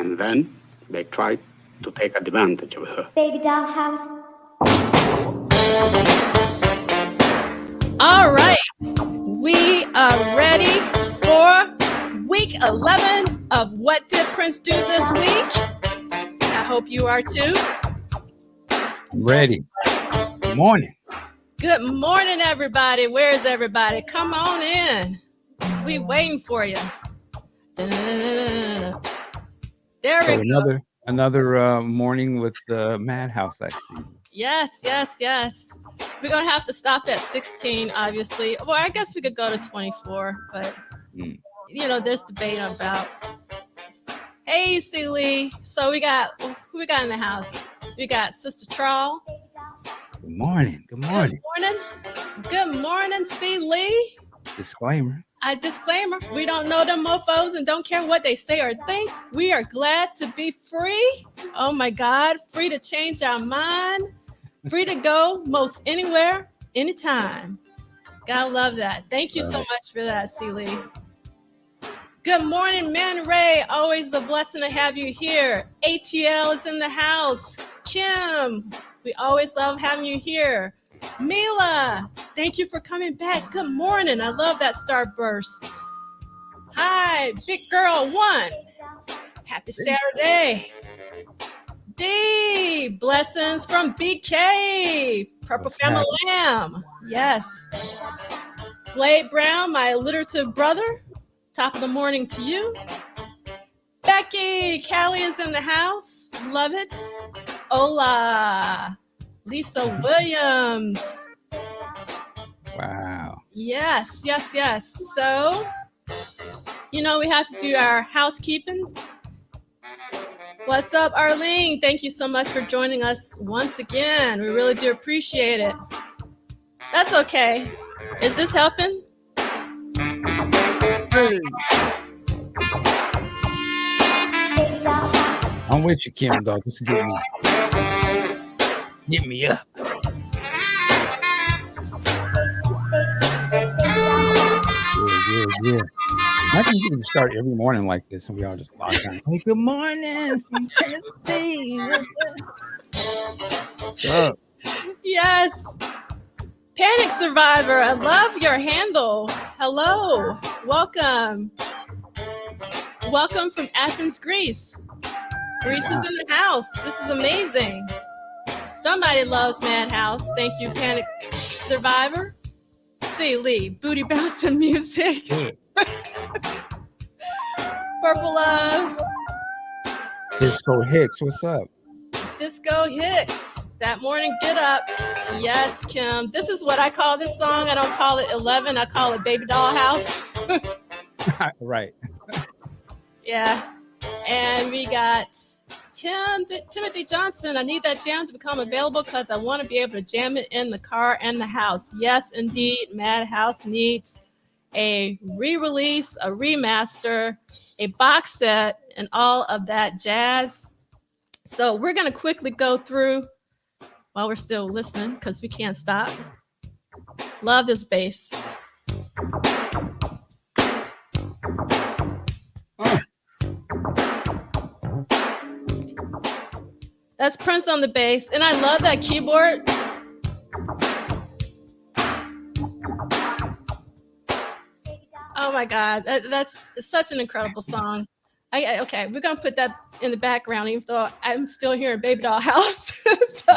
and then they tried to take advantage of her. Baby doll house. All right, we are ready for week 11 of What Did Prince Do This Week? I hope you are too. Ready. Good morning. Good morning, everybody. Where's everybody? Come on in. We waiting for you. There we go. Another morning with the Madhouse, I see. Yes. We're going to have to stop at 16, obviously. Well, I guess we could go to 24, but, there's debate about. Hey, Celie. So who we got in the house? We got Sister Trawl. Good morning. Good morning, Celie. Disclaimer. Disclaimer, we don't know them mofos and don't care what they say or think. We are glad to be free. Oh my God, free to change our mind. Free to go most anywhere, anytime. Gotta love that. Thank you so much for that, Celie. Good morning, Man Ray. Always a blessing to have you here. ATL is in the house. Kim, we always love having you here. Mila, thank you for coming back. Good morning. I love that starburst. Hi, Big Girl 1. Happy Saturday. D, blessings from BK. Purple Family Lamb. Yes. Blade Brown, my alliterative brother. Top of the morning to you. Becky, Callie is in the house. Love it. Hola. Lisa Williams. Wow. Yes. So, we have to do our housekeeping. What's up, Arlene? Thank you so much for joining us once again. We really do appreciate it. That's okay. Is this helping? Hey. I'm with you, Kim, dog. This get me up. Yeah. Imagine you can start every morning like this, and we all just lock down. Hey, good morning from Tennessee. What's up? Yes. Panic Survivor. I love your handle. Hello. Welcome from Athens, Greece. Greece is in the house. This is amazing. Somebody loves Madhouse. Thank you, Panic Survivor. C. Lee, booty bouncing music. Purple Love. Disco Hicks, what's up? Disco Hicks. That morning get up. Yes, Kim. This is what I call this song. I don't call it 11. I call it Baby Doll House. Right. Yeah. And we got Timothy Johnson. I need that jam to become available because I want to be able to jam it in the car and the house. Yes, indeed. Madhouse needs a re-release, a remaster, a box set, and all of that jazz. So we're going to quickly go through while we're still listening because we can't stop. Love this bass. That's Prince on the bass. And I love that keyboard. Oh my God. That's such an incredible song. Okay, we're going to put that in the background, even though I'm still here in Baby Doll House. So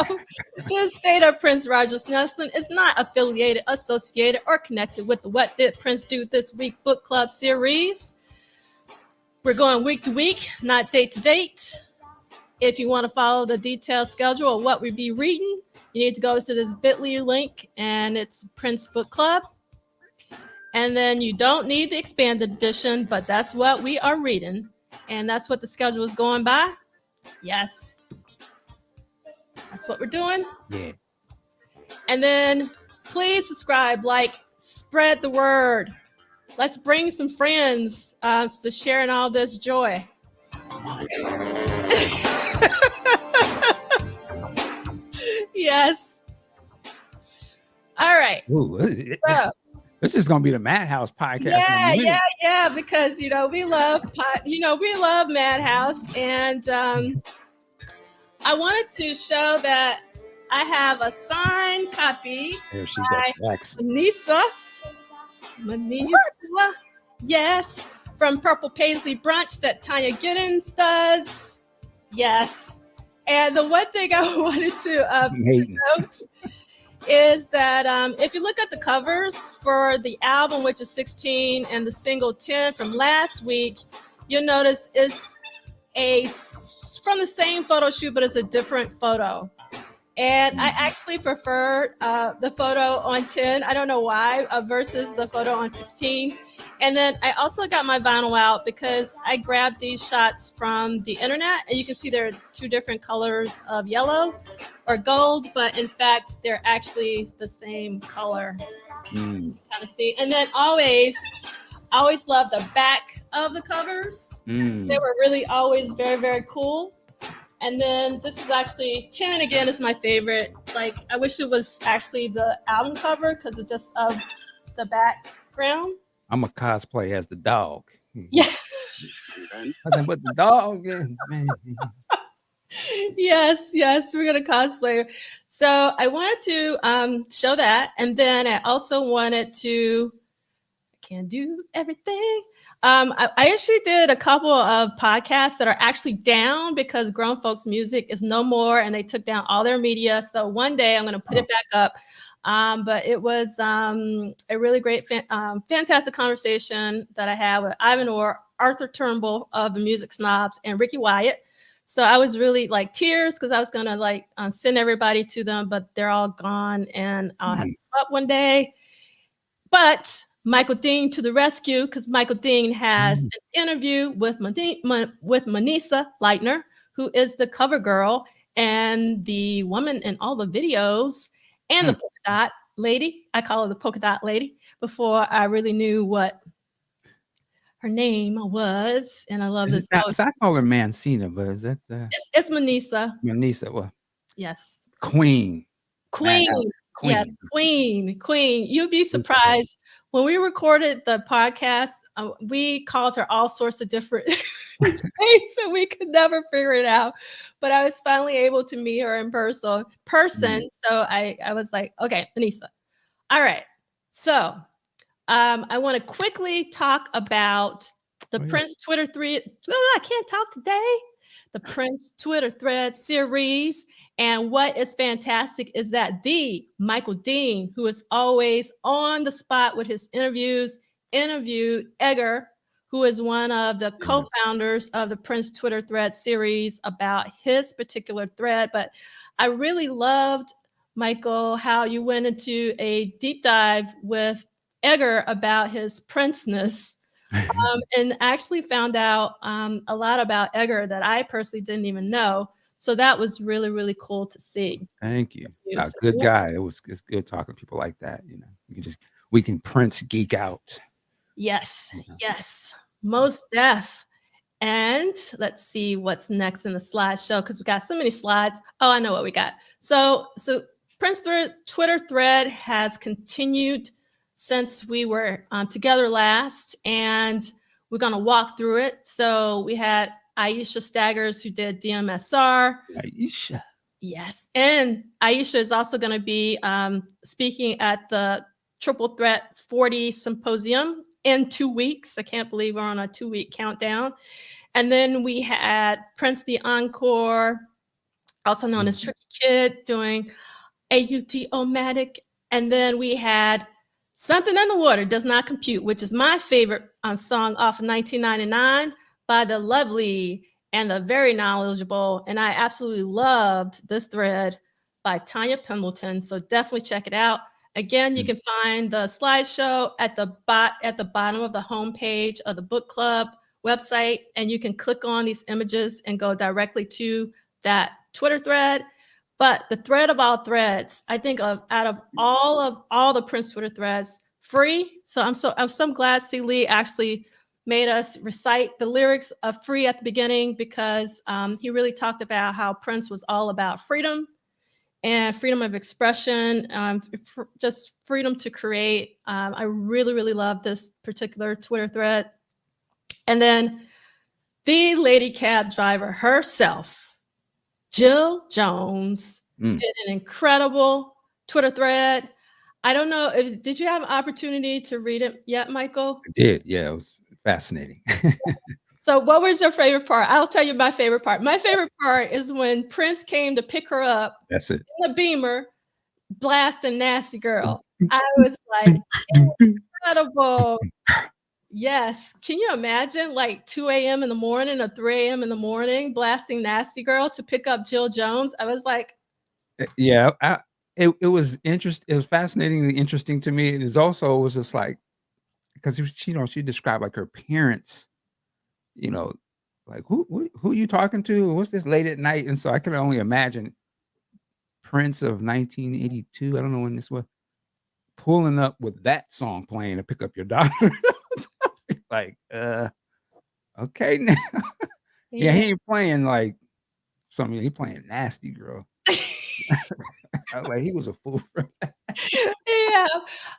the estate of Prince Rogers Nelson is not affiliated, associated, or connected with the What Did Prince Do This Week Book Club series. We're going week to week, not date to date. If you want to follow the detailed schedule of what we be reading, you need to go to this bit.ly link, and it's Prince Book Club. And then you don't need the expanded edition, but that's what we are reading. And that's what the schedule is going by. Yes. That's what we're doing. Yeah. And then please subscribe, like, spread the word. Let's bring some friends to sharing all this joy. Yes. All right. Ooh. So, This is gonna be the Madhouse podcast. Yeah. Because we love we love Madhouse, and I wanted to show that I have a signed copy There she by goes. Manisa. Yes, from Purple Paisley Brunch that Tanya Giddens does. Yes. And the one thing I wanted to note is that if you look at the covers for the album, which is 16, and the single 10 from last week, you'll notice it's from the same photo shoot, but it's a different photo. And I actually prefer the photo on 10. I don't know why, versus the photo on 16. And then I also got my vinyl out because I grabbed these shots from the internet, and you can see there are two different colors of yellow or gold, but in fact, they're actually the same color. So you can kind of see. And then I always love the back of the covers. They were really always very, very cool. And then this is actually 10 again is my favorite. Like, I wish it was actually the album cover because it's just of the background. I'm a cosplay as the dog. Yeah. Nothing but the dog. Man. Yes, we're gonna cosplay. So I wanted to show that, and then I also wanted to. I can't do everything. I actually did a couple of podcasts that are actually down because Grown Folks Music is no more, and they took down all their media. So one day I'm going to put it back up. But it was a really great, fantastic conversation that I had with Ivan Orr, Arthur Turnbull of the Music Snobs, and Ricky Wyatt. So I was really like tears because I was going to send everybody to them, but they're all gone, and I'll have to come up one day. But Michael Dean to the rescue, because Michael Dean has an interview with Manisa Leitner, who is the cover girl and the woman in all the videos, and the polka dot lady. I call her the polka dot lady before I really knew what her name was. And I love this. I call her Mancina, but is that it's Manisa? Manisa, well, yes. Queen. Yeah, Queen. You'd be surprised. When we recorded the podcast, we called her all sorts of different names, and we could never figure it out. But I was finally able to meet her in person. So I was like, okay, Anissa. All right. So I want to quickly talk about the Prince Twitter thread. I can't talk today. The Prince Twitter thread series. And what is fantastic is that the Michael Dean, who is always on the spot with his interviews, interviewed Edgar, who is one of the co-founders of the Prince Twitter thread series, about his particular thread. But I really loved, Michael, how you went into a deep dive with Edgar about his Prince-ness. And actually found out a lot about Edgar that I personally didn't even know. So that was really, really cool to see. Thank you. Good guy. It's good talking to people like that. We can Prince geek out. Yes. Most def. And let's see what's next in the slideshow, because we got so many slides. Oh, I know what we got. So Prince Twitter thread has continued since we were together last, and we're going to walk through it. So we had Aisha Staggers, who did DMSR. Aisha. Yes. And Aisha is also going to be speaking at the Triple Threat 40 Symposium in 2 weeks. I can't believe we're on a 2-week countdown. And then we had Prince the Encore, also known as Tricky Kid, doing AUT-O-Matic. And then we had Something in the Water Does Not Compute, which is my favorite song off of 1999 by the lovely and the very knowledgeable, and I absolutely loved this thread by Tanya Pendleton. So definitely check it out. Again, you can find the slideshow at the bottom of the homepage of the book club website, and you can click on these images and go directly to that Twitter thread. But the thread of all threads, I think out of all the Prince Twitter threads, free. So I'm so glad C. Lee actually made us recite the lyrics of Free at the beginning, because he really talked about how Prince was all about freedom and freedom of expression, just freedom to create. I really, really love this particular Twitter thread. And then the lady cab driver herself, Jill Jones, did an incredible Twitter thread. I don't know, did you have an opportunity to read it yet, Michael? I did. Yeah, it was fascinating. So what was your favorite part? I'll tell you my favorite part. My favorite part is when Prince came to pick her up. That's it. In the Beamer, blasting Nasty Girl. I was like, incredible. Yes. Can you imagine like 2 a.m. in the morning or 3 a.m. in the morning blasting Nasty Girl to pick up Jill Jones? I was like, yeah, it was interesting. It was fascinatingly interesting to me. It was just like, because she described like her parents, like who are you talking to? What's this late at night? And so I can only imagine Prince of 1982. I don't know when this was, pulling up with that song playing to pick up your daughter. Like, okay now. Yeah, he ain't playing like something. He playing Nasty Girl. I was like, he was a fool for that. Yeah,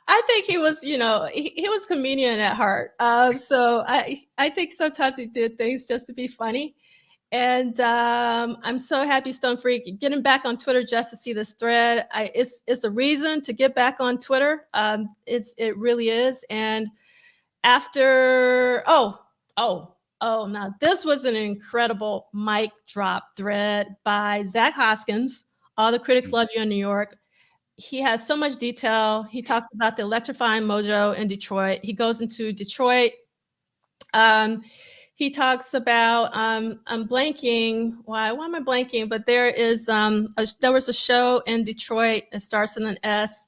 I think he was, he was a comedian at heart. So I think sometimes he did things just to be funny. And I'm so happy, Stone Freak, getting back on Twitter just to see this thread. It's a reason to get back on Twitter. It really is. And after, now this was an incredible mic drop thread by Zach Hoskins. All the Critics Love You in New York. He has so much detail. He talked about the electrifying mojo in Detroit. He goes into Detroit. He talks about, I'm blanking. Why am I blanking? But there was a show in Detroit. It starts in an S.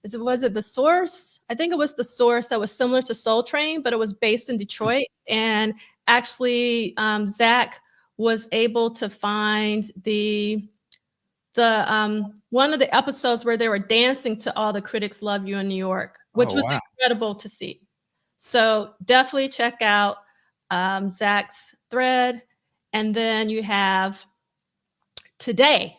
Was it The Source? I think it was The Source that was similar to Soul Train, but it was based in Detroit. And actually, Zach was able to find the one of the episodes where they were dancing to All the Critics Love You in New York, which was incredible to see. So definitely check out Zach's thread. And then you have today,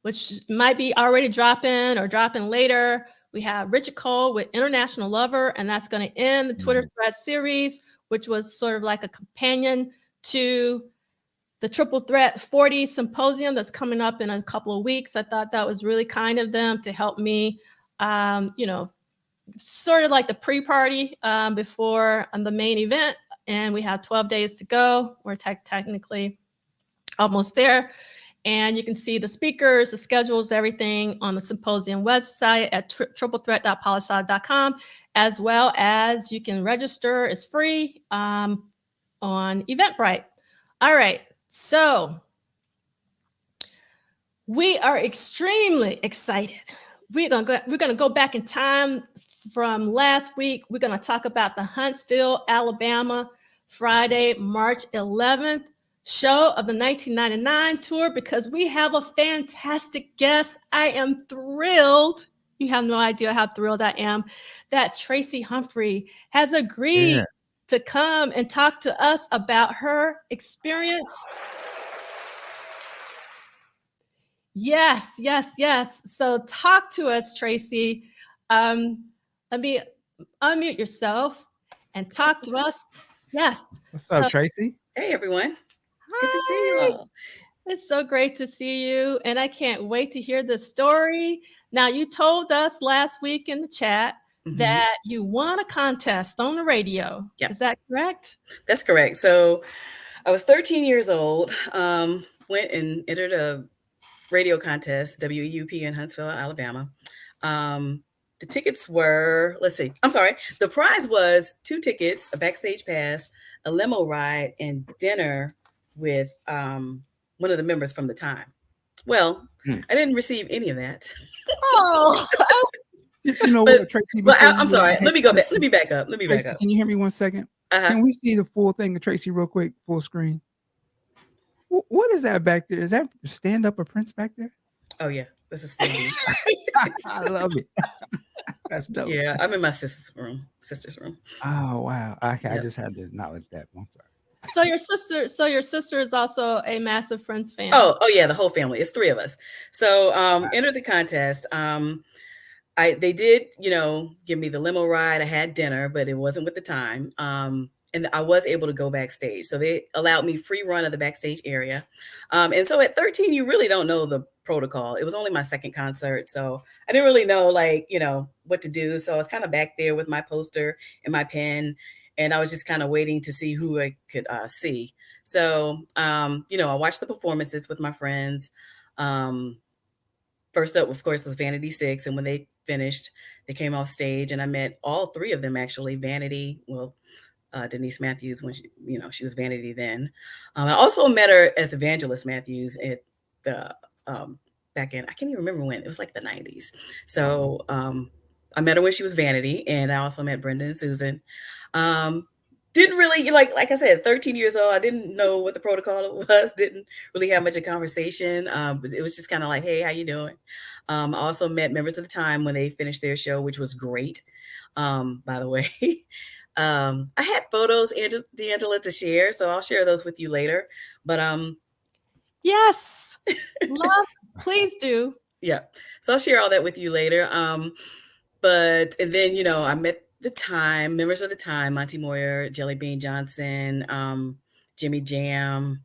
which might be already dropping or dropping later. We have Richard Cole with International Lover, and that's going to end the Twitter thread series, which was sort of like a companion to the Triple Threat 40 Symposium that's coming up in a couple of weeks. I thought that was really kind of them to help me, sort of like the pre-party before the main event. And we have 12 days to go. We're technically almost there. And you can see the speakers, the schedules, everything on the symposium website at triplethreat.polisci.com, as well as you can register. It's free on Eventbrite. All right. So we are extremely excited. We're gonna go back in time from last week. We're gonna talk about the Huntsville, Alabama, Friday, March 11th show of the 1999 tour, because we have a fantastic guest. I am thrilled. You have no idea how thrilled I am that Traci Humphrey has agreed to come and talk to us about her experience. Yes. So talk to us, Traci. Let me unmute yourself and talk to us. Yes. What's up, Traci? Hey, everyone. Hi. Good to see you all. It's so great to see you, and I can't wait to hear the story. Now, you told us last week in the chat that you won a contest on the radio. Yep. Is that correct? That's correct. So I was 13 years old, went and entered a radio contest, WEUP in Huntsville, Alabama. The tickets were, the prize was 2 tickets, a backstage pass, a limo ride, and dinner with one of the members from the time. Well, I didn't receive any of that. Oh, you know what, Traci? But I'm sorry. Let me go back. Let me back up. Traci, can you hear me 1 second? Can we see the full thing of Traci real quick, full screen? What is that back there? Is that stand up or Prince back there? Oh yeah, this is standing. I love it. That's dope. Yeah, I'm in my sister's room. Oh wow. Okay, I just had to acknowledge that. I'm sorry. So your sister is also a massive Prince fan. Oh yeah, the whole family. It's 3 of us. So entered the contest. They did, give me the limo ride. I had dinner, but it wasn't with the time. And I was able to go backstage. So they allowed me free run of the backstage area. And so at 13, you really don't know the protocol. It was only my second concert. So I didn't really know what to do. So I was kind of back there with my poster and my pen. And I was just kind of waiting to see who I could see. So, I watched the performances with my friends. First up, of course, was Vanity 6. And when they finished, they came off stage and I met all 3 of them, actually. Vanity, Denise Matthews, when she was Vanity then. I also met her as Evangelist Matthews at the back in, I can't even remember when, it was like the 90s. So I met her when she was Vanity, and I also met Brenda and Susan. Didn't really, like I said, 13 years old, I didn't know what the protocol was, didn't really have much of conversation. But it was just kind of like, hey, how you doing? I also met members of the time when they finished their show, which was great, by the way. I had photos, D'Angela, to share, so I'll share those with you later. But yes, love, please do. Yeah, so I'll share all that with you later. And then I met members of the time, Monty Moyer, Jelly Bean Johnson, Jimmy Jam.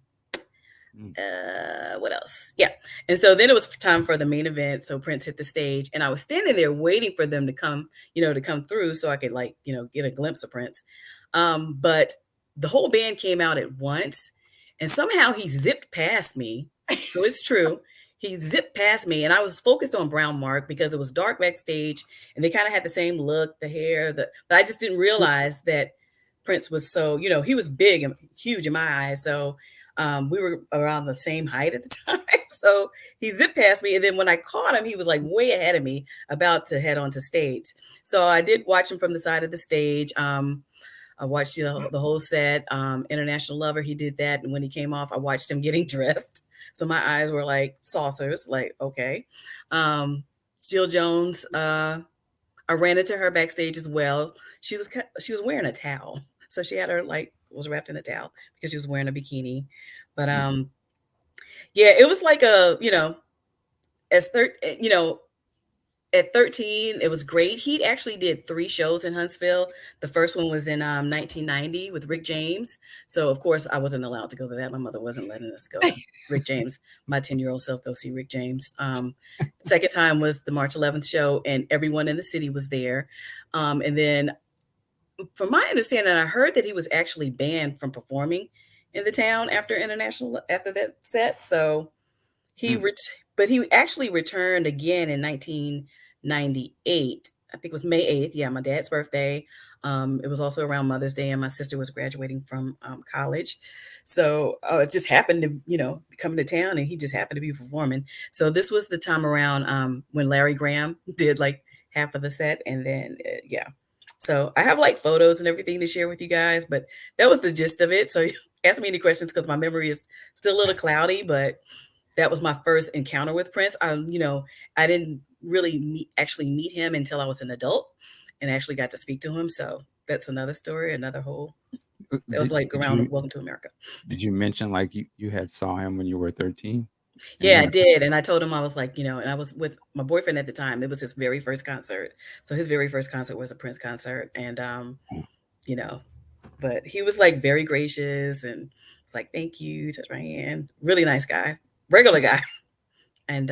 What else? Yeah. And so then it was time for the main event. So Prince hit the stage, and I was standing there waiting for them to come through so I could get a glimpse of Prince. But the whole band came out at once, and somehow he zipped past me. So it's true. He zipped past me, and I was focused on Brown Mark because it was dark backstage, and they kind of had the same look, the hair, but I just didn't realize that Prince was so, he was big and huge in my eyes. So we were around the same height at the time. So he zipped past me. And then when I caught him, he was like way ahead of me, about to head onto stage. So I did watch him from the side of the stage. I watched the whole set. International Lover, he did that. And when he came off, I watched him getting dressed. So my eyes were like saucers, like, okay. Jill Jones, I ran into her backstage as well. She was wearing a towel. So she had her was wrapped in a towel because she was wearing a bikini. But yeah, it was like at 13, it was great. He actually did 3 shows in Huntsville. The first one was in 1990 with Rick James. So of course I wasn't allowed to go to that. My mother wasn't letting us go to Rick James. My 10-year-old self go see Rick James. Second time was the March 11th show, and everyone in the city was there. And then from my understanding, I heard that he was actually banned from performing in the town after that set. So but he actually returned again in 1998. I think it was May 8th. Yeah, my dad's birthday. It was also around Mother's Day, and my sister was graduating from college. So it just happened to, come to town, and he just happened to be performing. So this was the time around when Larry Graham did half of the set, and then yeah. So I have photos and everything to share with you guys, but that was the gist of it. So ask me any questions because my memory is still a little cloudy, but that was my first encounter with Prince. I didn't really actually meet him until I was an adult and actually got to speak to him. So that's another story, another whole, that was around Welcome to America. Did you mention you had saw him when you were 13? Yeah, I did. And I told him, I was and I was with my boyfriend at the time. It was his very first concert. So his very first concert was a Prince concert. And, but he was very gracious and it's thank you, touch my hand. Really nice guy, regular guy. And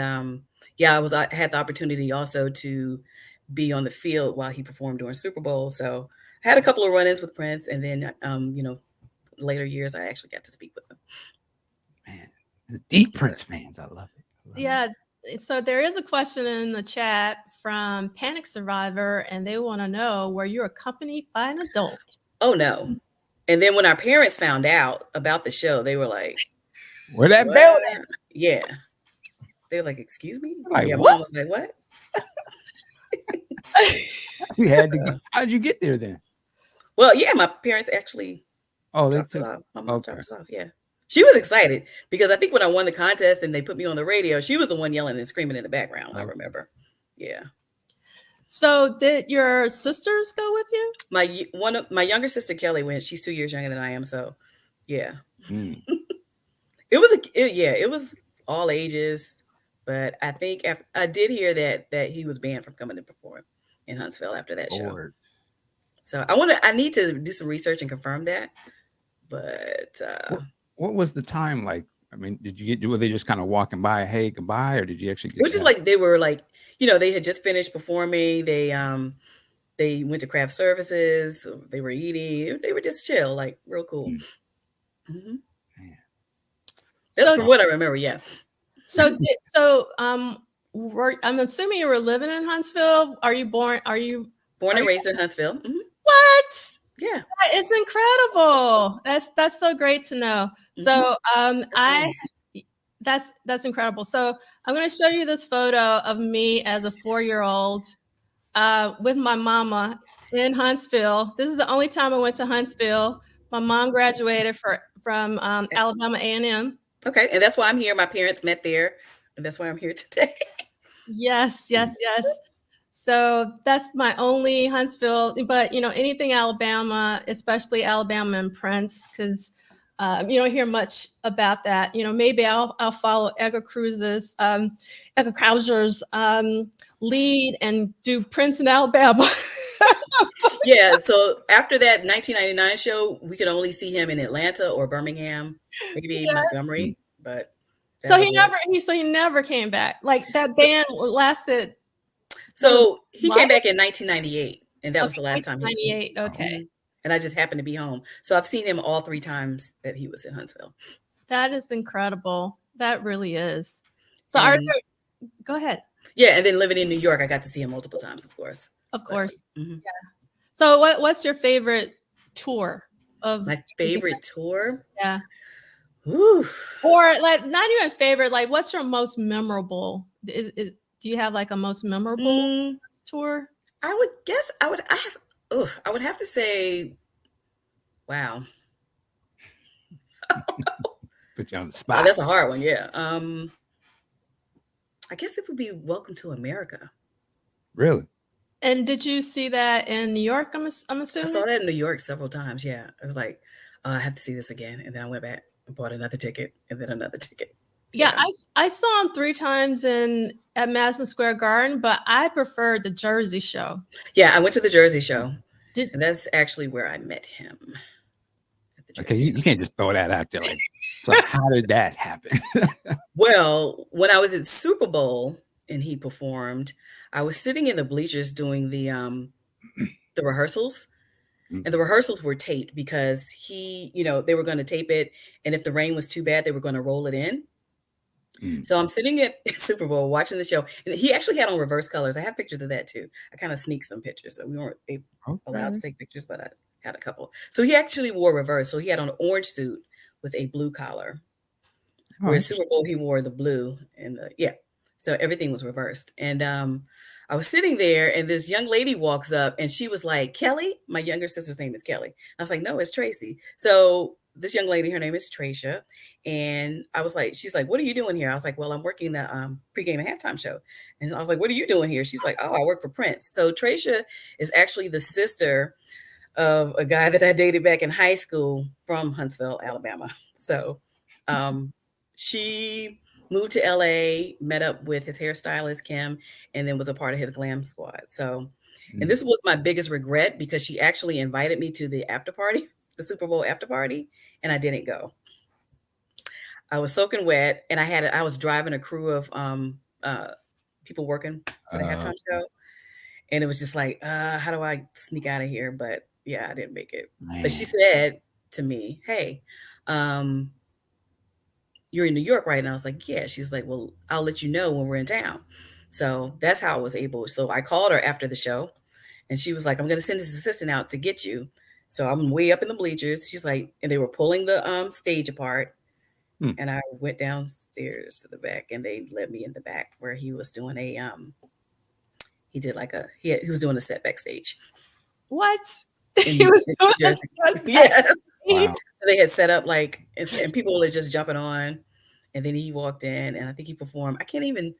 yeah, I had the opportunity also to be on the field while he performed during Super Bowl. So I had a couple of run-ins with Prince. And then, later years, I actually got to speak with him. Man. The deep Prince fans, I love it. Yeah. So there is a question in the chat from Panic Survivor, and they want to know, were you accompanied by an adult? Oh, no. And then when our parents found out about the show, they were like, where that bell at? Yeah. They were like, excuse me? Yeah, Mom was like, what? You had to. How'd you get there then? Well, yeah, my parents actually dropped us off. My mom dropped us off, yeah. She was excited because I think when I won the contest and they put me on the radio, she was the one yelling and screaming in the background. I remember. Yeah. So did your sisters go with you? My younger sister, Kelly, went. She's 2 years younger than I am. So Yeah. Mm. It was all ages, but I think I did hear that he was banned from coming to perform in Huntsville after that show. Lord. So I need to do some research and confirm that. But What was the time like? I mean, were they just kind of walking by, hey, goodbye, or did you actually it get was just like they were like, they had just finished performing. They went to craft services. They were eating. They were just chill, like real cool. Mm-hmm. That's So from what I remember. Yeah. So I'm assuming you were living in Huntsville. Are you born and raised in Huntsville? Mm-hmm. What? Yeah. That is incredible. That's so great to know. So that's incredible. So I'm going to show you this photo of me as a 4-year-old with my mama in Huntsville. This is the only time I went to Huntsville. My mom graduated from Alabama A&M. Okay, and that's why I'm here. My parents met there, and that's why I'm here today. Yes. So that's my only Huntsville, but anything Alabama, especially Alabama and Prince, because you don't hear much about that. Maybe I'll follow Edgar Krauser's lead and do Prince in Alabama. Yeah. So after that 1999 show, we could only see him in Atlanta or Birmingham, maybe Montgomery, but. So he never came back. Like that band lasted. So he came back in 1998, and that was the last time. 1998. Okay. And I just happened to be home, so I've seen him all 3 times that he was in Huntsville. That is incredible. That really is. So go ahead. Yeah, and then living in New York, I got to see him multiple times, of course. Of course. Yeah. So what's your favorite tour of? My favorite tour? Yeah. Ooh. Or like not even favorite, like what's your most memorable? Do you have like a most memorable tour? I would guess I would have to say, wow. Put you on the spot. That's a hard one, yeah. I guess it would be Welcome to America. Really? And did you see that in New York? I'm assuming. I saw that in New York several times. Yeah, I was like, I have to see this again, and then I went back and bought another ticket, and then another ticket. Yeah, I saw him 3 times at Madison Square Garden, but I preferred the Jersey show. Yeah, I went to the Jersey show, and that's actually where I met him. Okay, you can't just throw that out there. Like, so how did that happen? Well, when I was at Super Bowl and he performed, I was sitting in the bleachers doing the rehearsals. And the rehearsals were taped because they were going to tape it. And if the rain was too bad, they were going to roll it in. So I'm sitting at Super Bowl watching the show. And he actually had on reverse colors. I have pictures of that too. I kind of sneaked some pictures. So we weren't allowed to take pictures, but I had a couple. So he actually wore reverse. So he had on an orange suit with a blue collar. Where Super Bowl, he wore the blue and so everything was reversed. And I was sitting there and this young lady walks up and she was like, Kelly, my younger sister's name is Kelly. I was like, no, it's Tracy. So this young lady, her name is Traci. And I was like, she's like, what are you doing here? I was like, well, I'm working the pregame and halftime show. And I was like, what are you doing here? She's like, oh, I work for Prince. So Traci is actually the sister of a guy that I dated back in high school from Huntsville, Alabama. So she moved to LA, met up with his hairstylist, Kim, and then was a part of his glam squad. So, and this was my biggest regret because she actually invited me to the after party, the Super Bowl after party, and I didn't go. I was soaking wet and I was driving a crew of people working for the halftime show. And it was just like, how do I sneak out of here? But yeah, I didn't make it. Man. But she said to me, hey, you're in New York, right? And I was like, yeah. She was like, well, I'll let you know when we're in town. So that's how I was able. So I called her after the show and she was like, I'm going to send this assistant out to get you. So I'm way up in the bleachers. She's like, and they were pulling the stage apart. And I went downstairs to the back and they led me in the back where he was doing he was doing a set backstage. What? He was doing a set yes. Wow. They had set up and people were just jumping on, and then he walked in and I think he performed. I can't even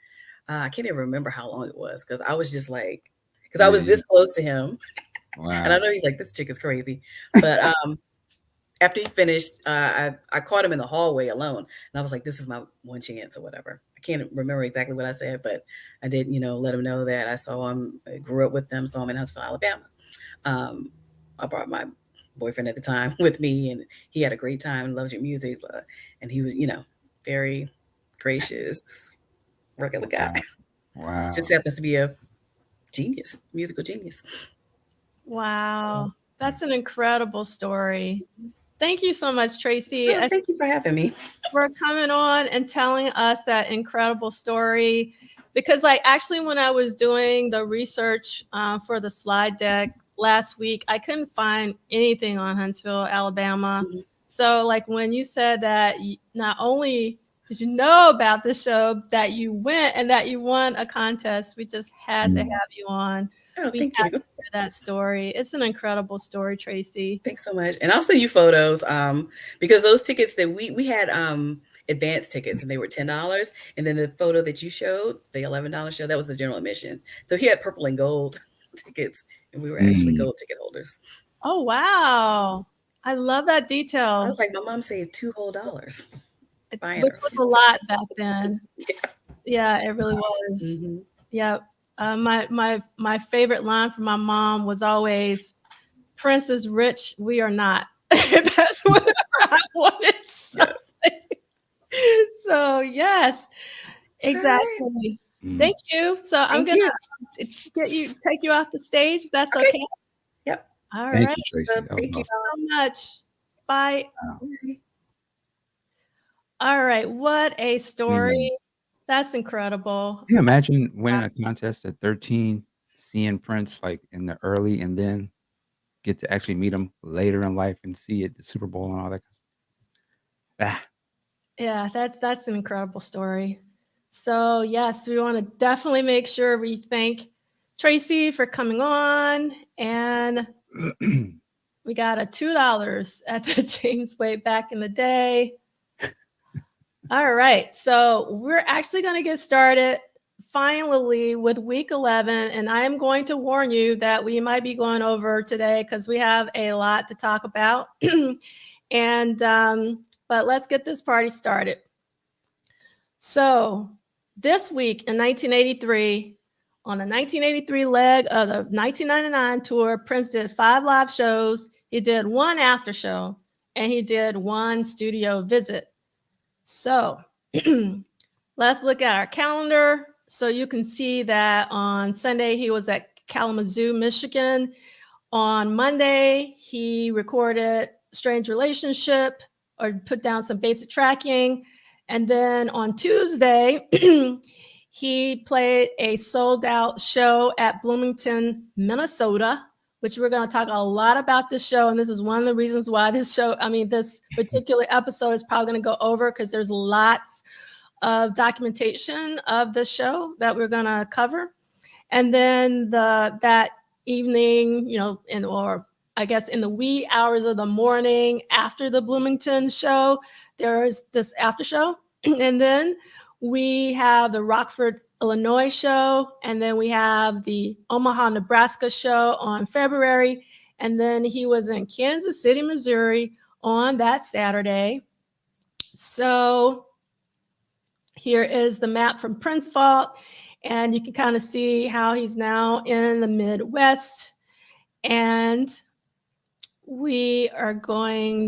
remember how long it was because I was just like, because I was this close to him. Wow. And I know he's like, this chick is crazy, but after he finished, I caught him in the hallway alone, and I was like, "This is my one chance," or whatever. I can't remember exactly what I said, but I did, let him know that I saw him, I grew up with him, saw him in Huntsville, Alabama. I brought my boyfriend at the time with me, and he had a great time and loves your music, and he was, very gracious, regular guy. Wow. Just happens to be a genius, musical genius. Wow. That's an incredible story. Thank you so much, Tracy. Oh, thank you for having me. For coming on and telling us that incredible story. Because like actually when I was doing the research for the slide deck last week, I couldn't find anything on Huntsville, Alabama. Mm-hmm. So like when you said that not only did you know about the show, that you went and that you won a contest, we just had to have you on. Oh, we thank you. To hear that story. It's an incredible story, Tracy. Thanks so much. And I'll send you photos because those tickets that we had advanced tickets, and they were $10. And then the photo that you showed, the $11 show, that was the general admission. So he had purple and gold tickets, and we were actually gold ticket holders. Oh, wow. I love that detail. I was like, my mom saved $2 whole. Which was a lot back then. Yeah, it really was. Mm-hmm. Yeah. My favorite line from my mom was always, "Prince is rich, we are not." That's what I wanted. So yes, exactly. Right. Thank you. So I'm gonna take you off the stage if that's okay. Yep. All Thank right. you, Tracy. Thank you so much. Bye. Wow. All right. What a story. That's incredible. Can you imagine winning a contest at 13, seeing Prince like in the early, and then get to actually meet him later in life and see it at the Super Bowl and all that kind of stuff. Yeah, that's an incredible story. So yes, we want to definitely make sure we thank Tracy for coming on, and we got a $2 at the James Way back in the day. All right, so we're actually going to get started finally with week 11, and I am going to warn you that we might be going over today because we have a lot to talk about. And but let's get this party started. So this week in 1983, on the 1983 leg of the 1999 tour, Prince did 5 live shows. He did 1 after show, and he did 1 studio visit. So let's look at our calendar. So you can see that on Sunday, he was at Kalamazoo, Michigan. On Monday, he recorded Strange Relationship, or put down some basic tracking. And then on Tuesday, he played a sold out show at Bloomington, Minnesota, which we're going to talk a lot about this show. And this is one of the reasons why this particular episode is probably going to go over, because there's lots of documentation of the show that we're going to cover. And then that evening, in the wee hours of the morning after the Bloomington show, there is this after show. And then we have the Rockford, Illinois show. And then we have the Omaha, Nebraska show on February. And then he was in Kansas City, Missouri on that Saturday. So here is the map from Prince Vault. And you can kind of see how he's now in the Midwest. And we are going,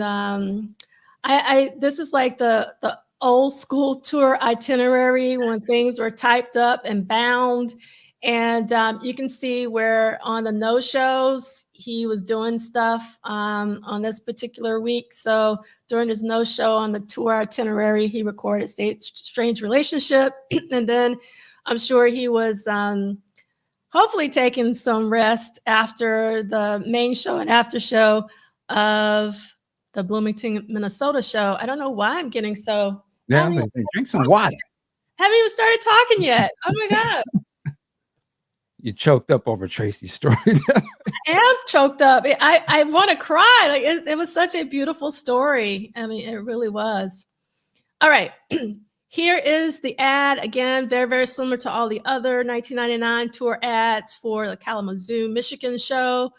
this is like the old school tour itinerary when things were typed up and bound. And you can see where on the no shows, he was doing stuff on this particular week. So during his no show on the tour itinerary, he recorded Strange Relationship. And then I'm sure he was hopefully taking some rest after the main show and after show of the Bloomington, Minnesota show. I don't know why I'm getting so. Yeah, drink some water. Haven't even started talking yet. Oh my God. You choked up over Tracy's story. I am choked up. I want to cry. Like it was such a beautiful story. I mean, it really was. All right. Here is the ad. Again, very, very similar to all the other 1999 tour ads for the Kalamazoo, Michigan show.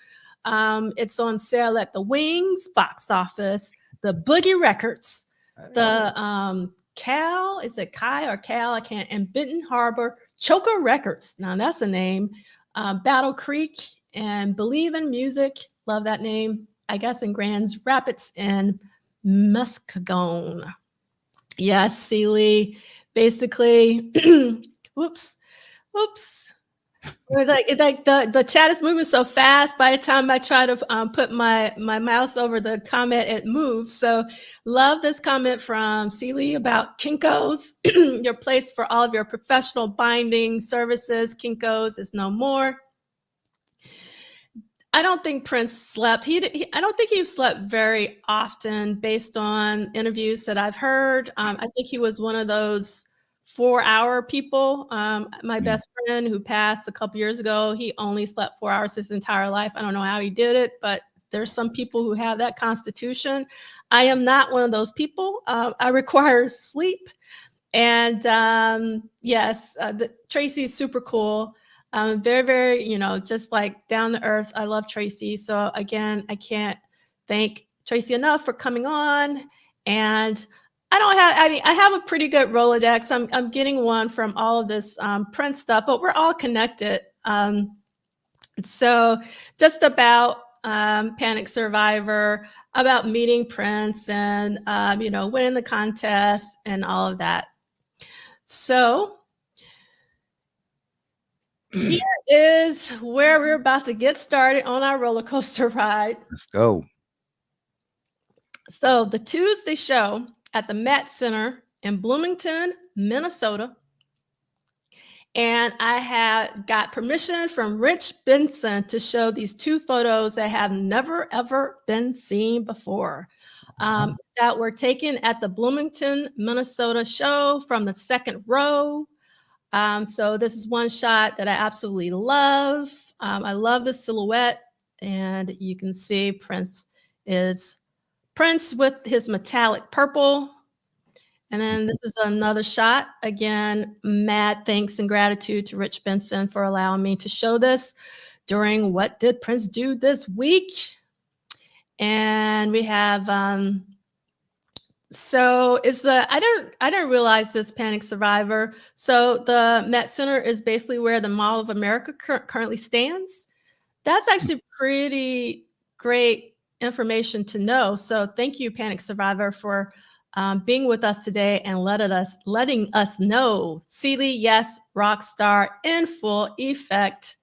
It's on sale at the Wings box office. the Boogie Records, the Cal, is it Kai or Cal? I can't, and Benton Harbor Choker Records. Now that's a name. Battle Creek and Believe in Music. Love that name. I guess in Grand Rapids and Muskegon. Yes, Sealy. Basically, whoops. Like the chat is moving so fast. By the time I try to put my mouse over the comment, it moves. So love this comment from Sealy about Kinko's, your place for all of your professional binding services. Kinko's is no more. I don't think Prince slept. I don't think he slept very often based on interviews that I've heard. I think he was one of those 4-hour people. My best friend who passed a couple years ago, he only slept 4 hours his entire life. I don't know how he did it, but there's some people who have that constitution. I am not one of those people. I require sleep. And yes, Tracy is super cool. Very, very, just like down to earth. I love Tracy. So again, I can't thank Tracy enough for coming on. And I have a pretty good Rolodex. I'm getting one from all of this Prince stuff, but we're all connected. So just about Panic Survivor, about meeting Prince and, winning the contest and all of that. So here is where we're about to get started on our roller coaster ride. Let's go. So the Tuesday show at the Met Center in Bloomington, Minnesota. And I had got permission from Rich Benson to show these 2 photos that have never, ever been seen before. That were taken at the Bloomington, Minnesota show from the second row. So this is one shot that I absolutely love. I love the silhouette, and you can see Prince with his metallic purple. And then this is another shot. Again, mad thanks and gratitude to Rich Benson for allowing me to show this during What Did Prince Do This Week? And we have, so it's I didn't realize this, Panic Survivor. So the Met Center is basically where the Mall of America currently stands. That's actually pretty great information to know. So thank you, Panic Survivor, for being with us today and letting us know. Sealy, yes, rock star in full effect.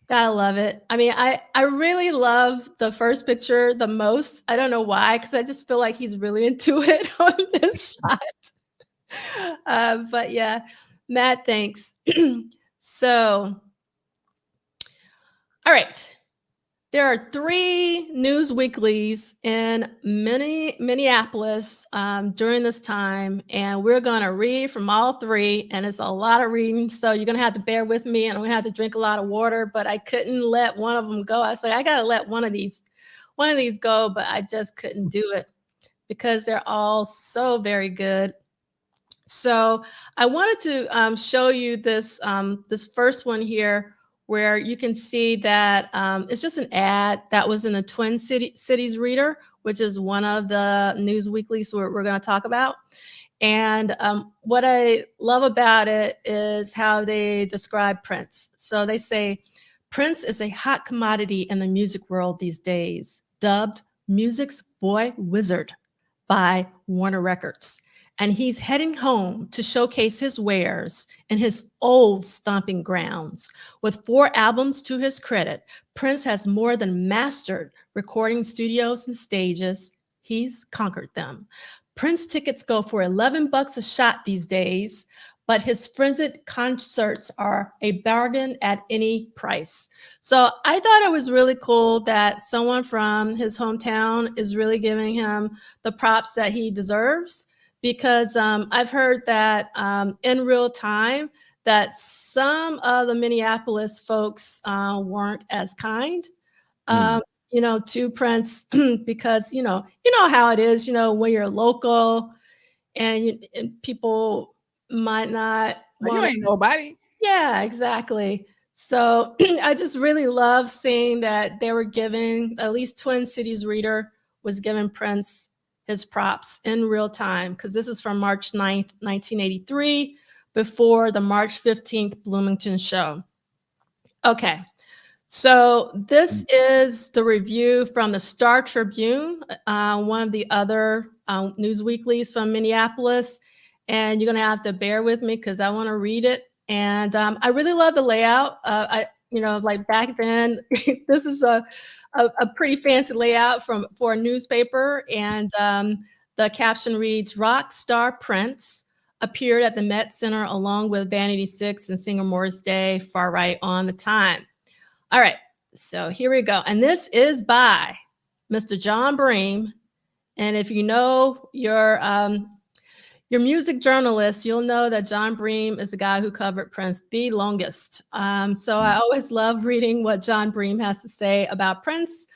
Gotta love it. I mean, I really love the first picture the most. I don't know why, because I just feel like he's really into it on this shot. But yeah, Matt, thanks. So, all right. There are 3 news weeklies in Minneapolis during this time, and we're going to read from all 3, and it's a lot of reading, so you're going to have to bear with me, and I'm going to have to drink a lot of water, but I couldn't let one of them go. I said, I got to let one of these go, but I just couldn't do it because they're all so very good. So I wanted to show you this first one here, where you can see that it's just an ad that was in the Twin Cities Reader, which is one of the news weeklies we're going to talk about. And what I love about it is how they describe Prince. So they say, Prince is a hot commodity in the music world these days, dubbed music's boy wizard by Warner Records. And he's heading home to showcase his wares in his old stomping grounds. With 4 albums to his credit, Prince has more than mastered recording studios and stages. He's conquered them. Prince tickets go for $11 a shot these days, but his frenzied concerts are a bargain at any price. So I thought it was really cool that someone from his hometown is really giving him the props that he deserves. Because I've heard that in real time that some of the Minneapolis folks weren't as kind, to Prince because, you know how it is, when you're local and people might not You ain't nobody. Yeah, exactly. So I just really love seeing that they were giving, at least Twin Cities Reader was giving Prince his props in real time, because this is from March 9th, 1983, before the March 15th Bloomington show. Okay, so this is the review from the Star Tribune, one of the other news weeklies from Minneapolis. And you're going to have to bear with me because I want to read it. And I really love the layout. Like back then, this is a pretty fancy layout for a newspaper. And the caption reads, "Rock star Prince appeared at the Met Center along with Vanity 6 and singer Morris Day, far right on the time." All right, so here we go. And this is by Mr. John Bream. And if you know your music journalist, you'll know that John Bream is the guy who covered Prince the longest. So I always love reading what John Bream has to say about Prince.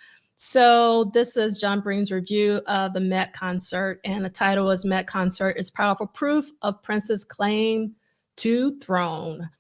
So this is John Bream's review of the Met concert, and the title is "Met Concert is Powerful Proof of Prince's Claim to Throne."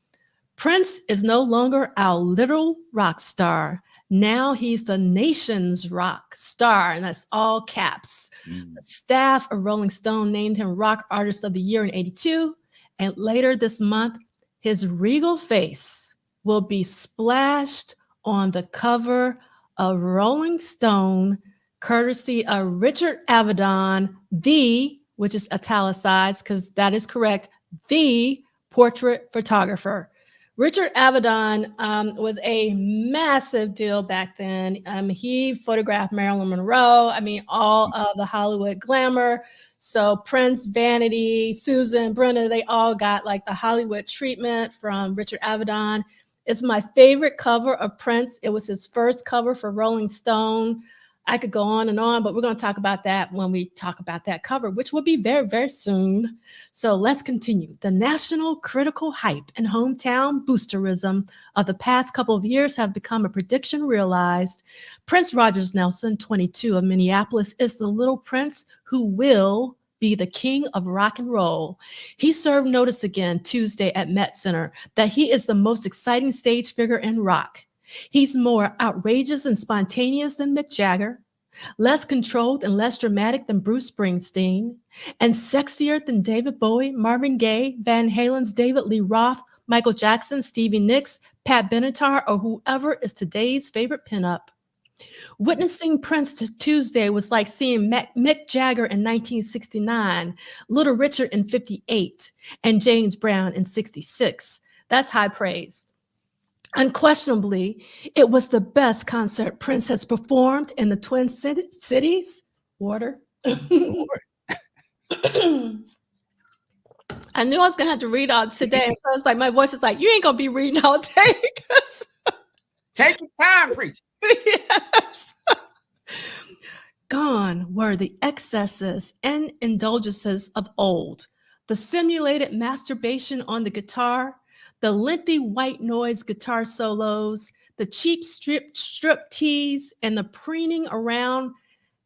Prince is no longer our little rock star. Now he's the nation's rock star, and that's all caps. The staff of Rolling Stone named him Rock Artist of the Year in '82, and later this month, his regal face will be splashed on the cover of Rolling Stone, courtesy of Richard Avedon, which is italicized because that is correct, the portrait photographer. Richard Avedon was a massive deal back then. He photographed Marilyn Monroe. I mean, all of the Hollywood glamour. So Prince, Vanity, Susan, Brenda, they all got like the Hollywood treatment from Richard Avedon. It's my favorite cover of Prince. It was his first cover for Rolling Stone. I could go on and on, but we're going to talk about that when we talk about that cover, which will be very, very soon. So let's continue. The national critical hype and hometown boosterism of the past couple of years have become a prediction realized. Prince Rogers Nelson, 22, of Minneapolis, is the little prince who will be the king of rock and roll. He served notice again Tuesday at Met Center that he is the most exciting stage figure in rock. He's more outrageous and spontaneous than Mick Jagger, less controlled and less dramatic than Bruce Springsteen, and sexier than David Bowie, Marvin Gaye, Van Halen's David Lee Roth, Michael Jackson, Stevie Nicks, Pat Benatar, or whoever is today's favorite pinup. Witnessing Prince Tuesday was like seeing Mick Jagger in 1969, Little Richard in 58, and James Brown in 66. That's high praise. Unquestionably, it was the best concert Prince has performed in the Twin Cities. Water. I knew I was going to have to read all today. So it's like, my voice is like, you ain't going to be reading all day. Take your time, preacher. Yes. Gone were the excesses and indulgences of old, the simulated masturbation on the guitar, the lengthy white noise guitar solos, the cheap strip tease, and the preening around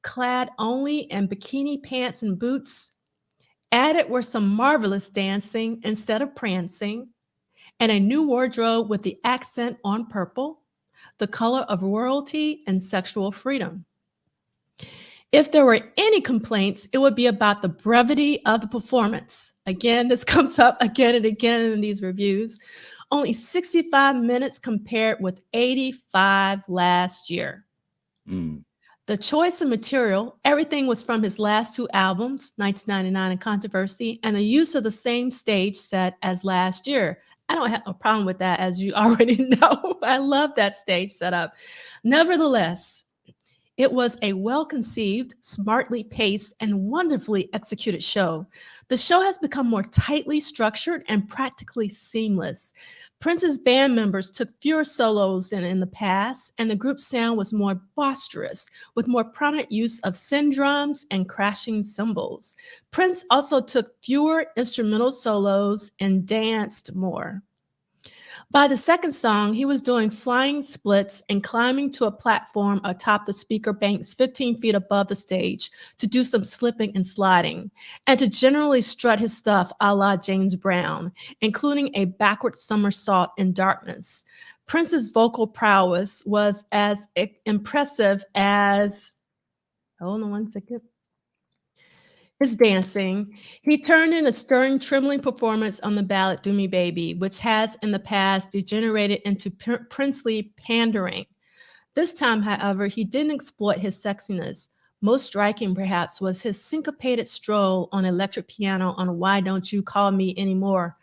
clad only in bikini pants and boots. Added were some marvelous dancing instead of prancing, and a new wardrobe with the accent on purple, the color of royalty and sexual freedom. If there were any complaints, it would be about the brevity of the performance. Again, this comes up again and again in these reviews. Only 65 minutes compared with 85 last year. The choice of material, everything was from his last two albums, 1999 and Controversy, and the use of the same stage set as last year. I don't have a problem with that, as you already know. I love that stage setup. Nevertheless, it was a well-conceived, smartly paced, and wonderfully executed show. The show has become more tightly structured and practically seamless. Prince's band members took fewer solos than in the past, and the group's sound was more boisterous, with more prominent use of syndrums and crashing cymbals. Prince also took fewer instrumental solos and danced more. By the second song, he was doing flying splits and climbing to a platform atop the speaker banks 15 feet above the stage to do some slipping and sliding, and to generally strut his stuff a la James Brown, including a backward somersault in darkness. Prince's vocal prowess was as impressive as, hold on one second, his dancing. He turned in a stirring, trembling performance on the ballad "Do Me Baby," which has in the past degenerated into princely pandering. This time, however, he didn't exploit his sexiness. Most striking, perhaps, was his syncopated stroll on electric piano on "Why Don't You Call Me Anymore."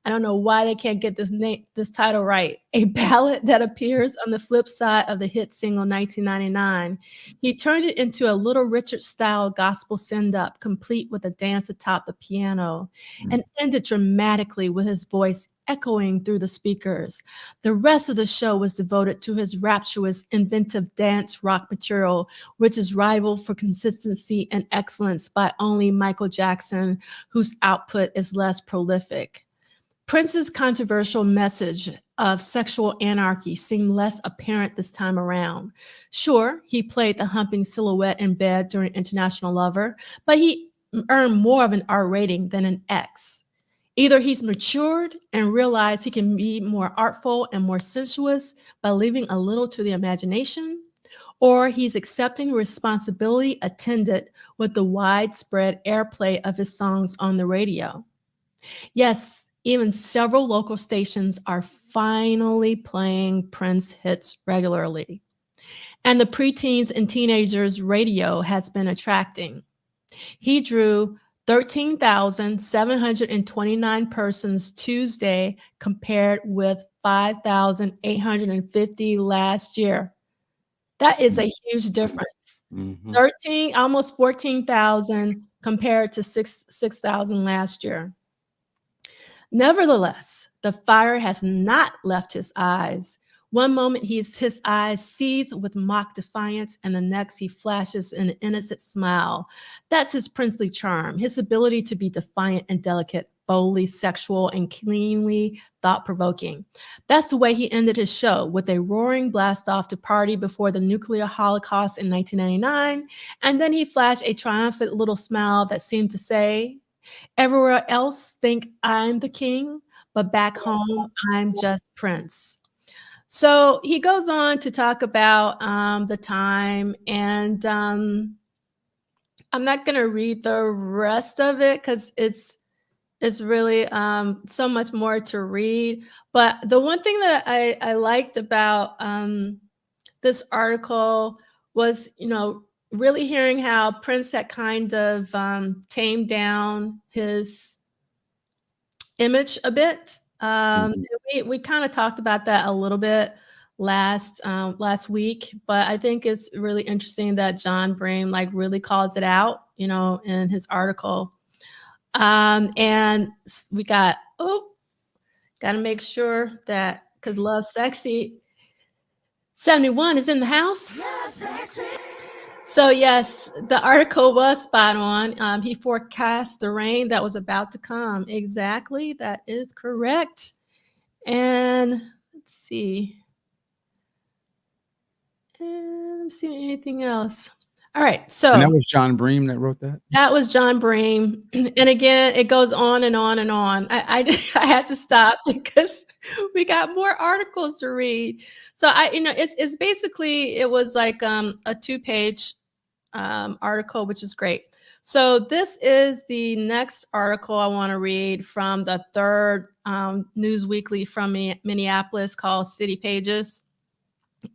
I don't know why they can't get this title right. A ballad that appears on the flip side of the hit single 1999. He turned it into a Little Richard-style gospel send-up, complete with a dance atop the piano, and ended dramatically with his voice echoing through the speakers. The rest of the show was devoted to his rapturous, inventive dance rock material, which is rivaled for consistency and excellence by only Michael Jackson, whose output is less prolific. Prince's controversial message of sexual anarchy seemed less apparent this time around. Sure, he played the humping silhouette in bed during International Lover, but he earned more of an R rating than an X. Either he's matured and realized he can be more artful and more sensuous by leaving a little to the imagination, or he's accepting responsibility attended with the widespread airplay of his songs on the radio. Yes, even several local stations are finally playing Prince hits regularly. And the preteens and teenagers radio has been attracting. He drew 13,729 persons Tuesday compared with 5,850 last year. That is a huge difference. 13, almost 14,000 compared to 6,000 last year. Nevertheless, the fire has not left his eyes. One moment his eyes seethe with mock defiance, and the next he flashes an innocent smile. That's his princely charm, his ability to be defiant and delicate, boldly sexual, and cleanly thought-provoking. That's the way he ended his show, with a roaring blast-off to party before the nuclear holocaust in 1999, and then he flashed a triumphant little smile that seemed to say, "Everywhere else think I'm the king, but back home I'm just Prince." So he goes on to talk about the time, and I'm not going to read the rest of it because it's really so much more to read. But the one thing that I liked about this article was, really hearing how Prince had kind of tamed down his image a bit. We kind of talked about that a little bit last week, but I think it's really interesting that John Bream really calls it out, in his article. And we got to make sure that, because Love Sexy 71 is in the house. Love Sexy. So yes, the article was spot on. He forecast the rain that was about to come. Exactly, that is correct. And let's see. I'm seeing anything else. All right, so And that was John Bream that wrote that? That was John Bream. And again, it goes on and on and on. I had to stop because we got more articles to read. So it's basically, it was like a 2-page article, which is great. So this is the next article I want to read from the third news weekly from Minneapolis called City Pages.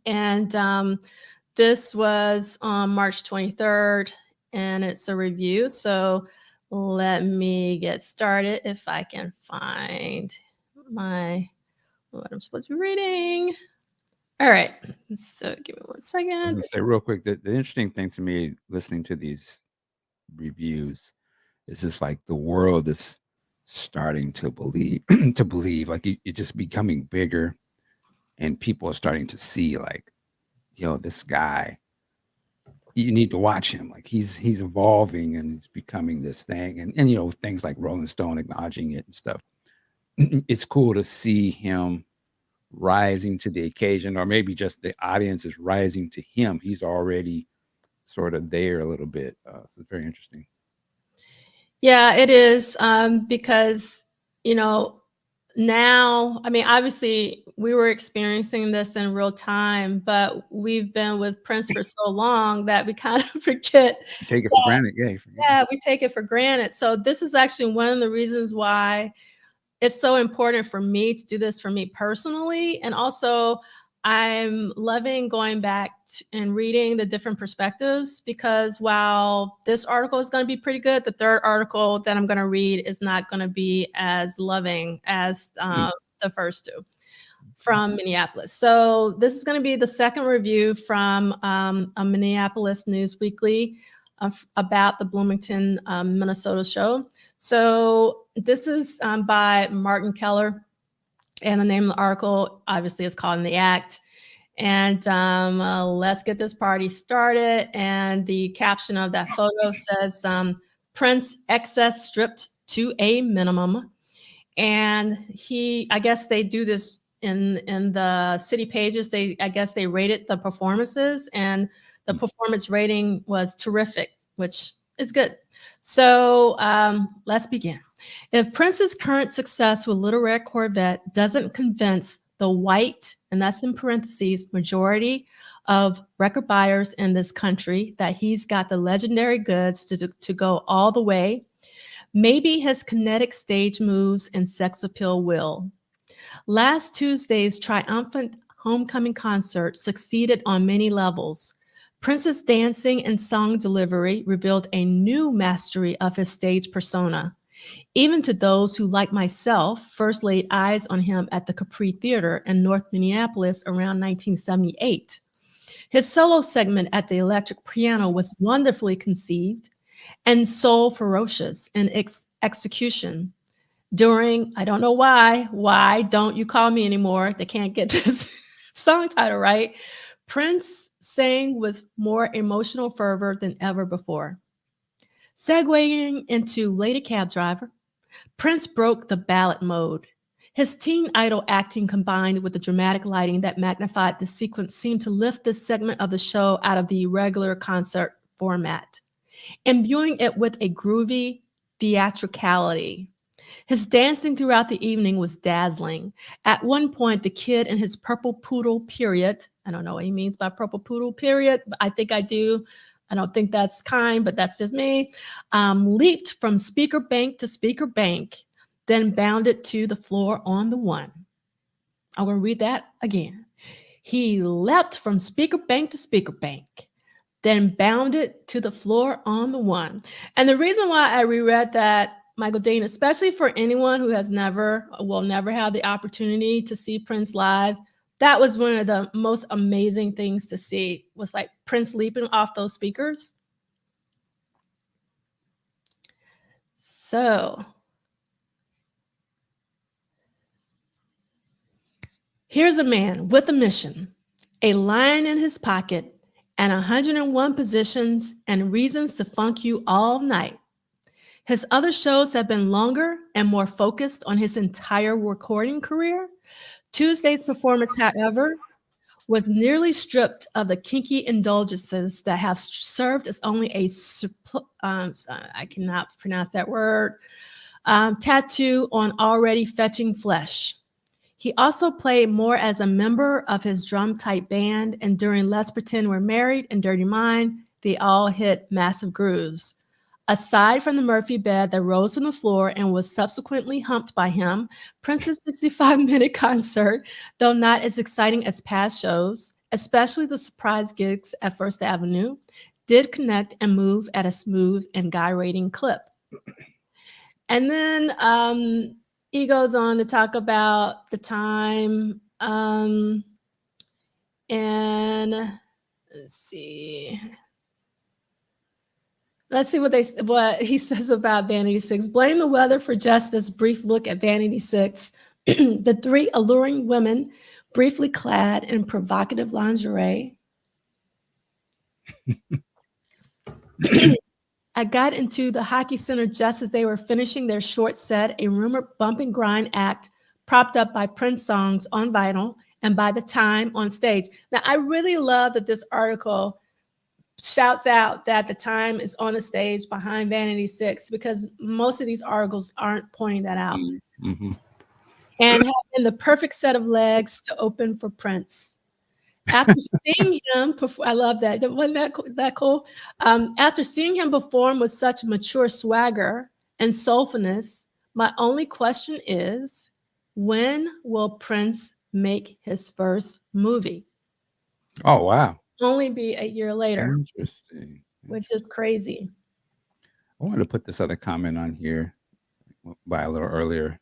And this was on March 23rd, and it's a review. So let me get started if I can find what I'm supposed to be reading. All right. So give me 1 second. I was gonna say real quick, the interesting thing to me listening to these reviews is just like the world is starting to believe like it's just becoming bigger, and people are starting to see like, this guy, you need to watch him. Like he's evolving and he's becoming this thing, and things like Rolling Stone acknowledging it and stuff. It's cool to see him rising to the occasion, or maybe just the audience is rising to him. He's already sort of there a little bit. So it's very interesting. Yeah, it is, because now, I mean, obviously we were experiencing this in real time, but we've been with Prince for so long that we kind of forget. Take it for granted. Yeah. Yeah, we take it for granted. So this is actually one of the reasons why it's so important for me to do this for me personally. And also I'm loving going back and reading the different perspectives, because while this article is going to be pretty good, the third article that I'm going to read is not going to be as loving as the first two from Minneapolis. So this is going to be the second review from a Minneapolis News Weekly about the Bloomington, Minnesota show. So this is by Martin Keller, and the name of the article obviously is called In the Act. And let's get this party started. And the caption of that photo says, Prince excess stripped to a minimum. And I guess they do this in the city pages. I guess they rated the performances, and the performance rating was terrific, which is good. So let's begin. If Prince's current success with Little Red Corvette doesn't convince the white, and that's in parentheses, majority of record buyers in this country that he's got the legendary goods to go all the way, maybe his kinetic stage moves and sex appeal will. Last Tuesday's triumphant homecoming concert succeeded on many levels. Prince's dancing and song delivery revealed a new mastery of his stage persona. Even to those who, like myself, first laid eyes on him at the Capri Theater in North Minneapolis around 1978. His solo segment at the electric piano was wonderfully conceived and soul ferocious in execution. During, I don't know why don't you call me anymore? They can't get this song title right. Prince sang with more emotional fervor than ever before. Segueing into Lady Cab Driver, Prince broke the ballad mode. His teen idol acting combined with the dramatic lighting that magnified the sequence seemed to lift this segment of the show out of the regular concert format, imbuing it with a groovy theatricality. His dancing throughout the evening was dazzling. At one point, the kid in his purple poodle period, I don't know what he means by purple poodle period, but I think I do. I don't think that's kind, but that's just me, leaped from speaker bank to speaker bank, then bounded to the floor on the one. I'm going to read that again. He leapt from speaker bank to speaker bank, then bounded to the floor on the one. And the reason why I reread that, Michael Dean, especially for anyone who will never have the opportunity to see Prince live, that was one of the most amazing things to see, was like Prince leaping off those speakers. So here's a man with a mission, a lion in his pocket, and 101 positions and reasons to funk you all night. His other shows have been longer and more focused on his entire recording career. Tuesday's performance, however, was nearly stripped of the kinky indulgences that have served as only a, I cannot pronounce that word, tattoo on already fetching flesh. He also played more as a member of his drum-type band, and during Let's Pretend We're Married and Dirty Mind, they all hit massive grooves. Aside from the Murphy bed that rose from the floor and was subsequently humped by him, Prince's 65-minute concert, though not as exciting as past shows, especially the surprise gigs at First Avenue, did connect and move at a smooth and gyrating clip. And then he goes on to talk about the time, and let's see what he says about Vanity 6. Blame the weather for just this brief look at Vanity 6. The three alluring women, briefly clad in provocative lingerie. I got into the hockey center just as they were finishing their short set, a rumored bump and grind act propped up by Prince songs on vinyl and by the time on stage. Now, I really love that this article shouts out that the time is on the stage behind Vanity 6, because most of these articles aren't pointing that out. Mm-hmm. and having the perfect set of legs to open for Prince. After seeing him perform, I love that. Wasn't that cool? After seeing him perform with such mature swagger and soulfulness, my only question is, when will Prince make his first movie? Oh, wow. Only be a year later, Interesting. which is crazy. I wanted to put this other comment on here by a little earlier.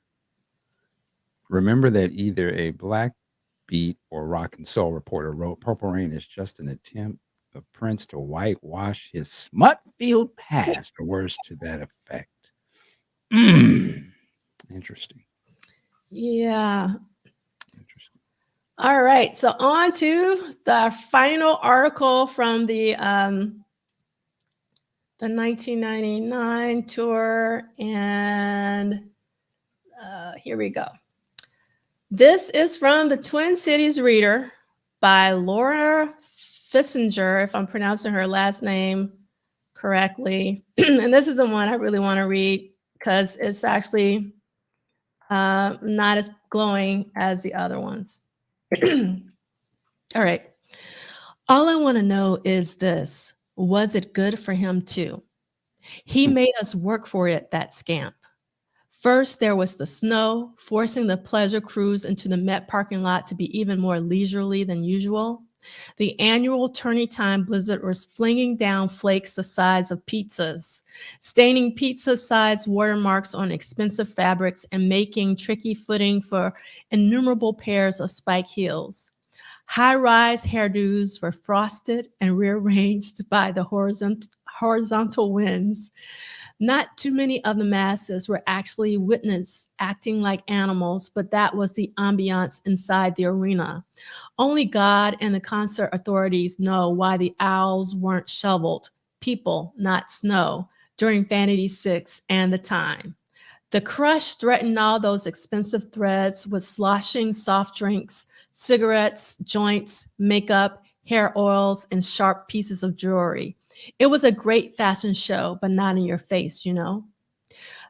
Remember that either a black beat or rock and soul reporter wrote Purple Rain is just an attempt of Prince to whitewash his smut-filled past, or words to that effect. Interesting. Yeah. Interesting. All right. So on to the final article from the 1999 tour. And here we go. This is from the Twin Cities Reader by Laura Fissinger, if I'm pronouncing her last name correctly. And this is the one I really want to read because it's actually not as glowing as the other ones. All right. All I want to know is this. Was it good for him too? He made us work for it, that scamp. First, there was the snow, forcing the pleasure cruise into the Met parking lot to be even more leisurely than usual. The annual turning time blizzard was flinging down flakes the size of pizzas, staining pizza size watermarks on expensive fabrics and making tricky footing for innumerable pairs of spike heels. High-rise hairdos were frosted and rearranged by the horizontal winds. Not too many of the masses were actually witnessed acting like animals, but that was the ambiance inside the arena. Only God and the concert authorities know why the owls weren't shoveled, people, not snow, during Vanity 6 and the time. The crush threatened all those expensive threads with sloshing soft drinks, cigarettes, joints, makeup, hair oils, and sharp pieces of jewelry. It was a great fashion show, but not in your face, you know.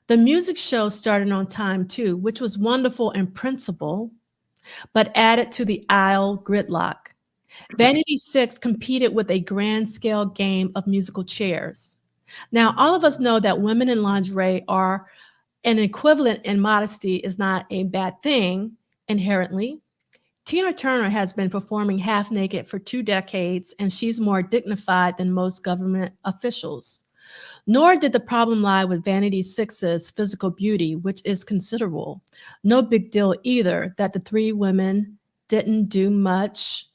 The music show started on time too, which was wonderful in principle, but added to the aisle gridlock. Vanity 6 competed with a grand scale game of musical chairs. Now, all of us know that women in lingerie are an equivalent in modesty is not a bad thing inherently. Tina Turner has been performing half naked for 2 decades, and she's more dignified than most government officials. Nor did the problem lie with Vanity 6's physical beauty, which is considerable. No big deal either that the 3 women didn't do much.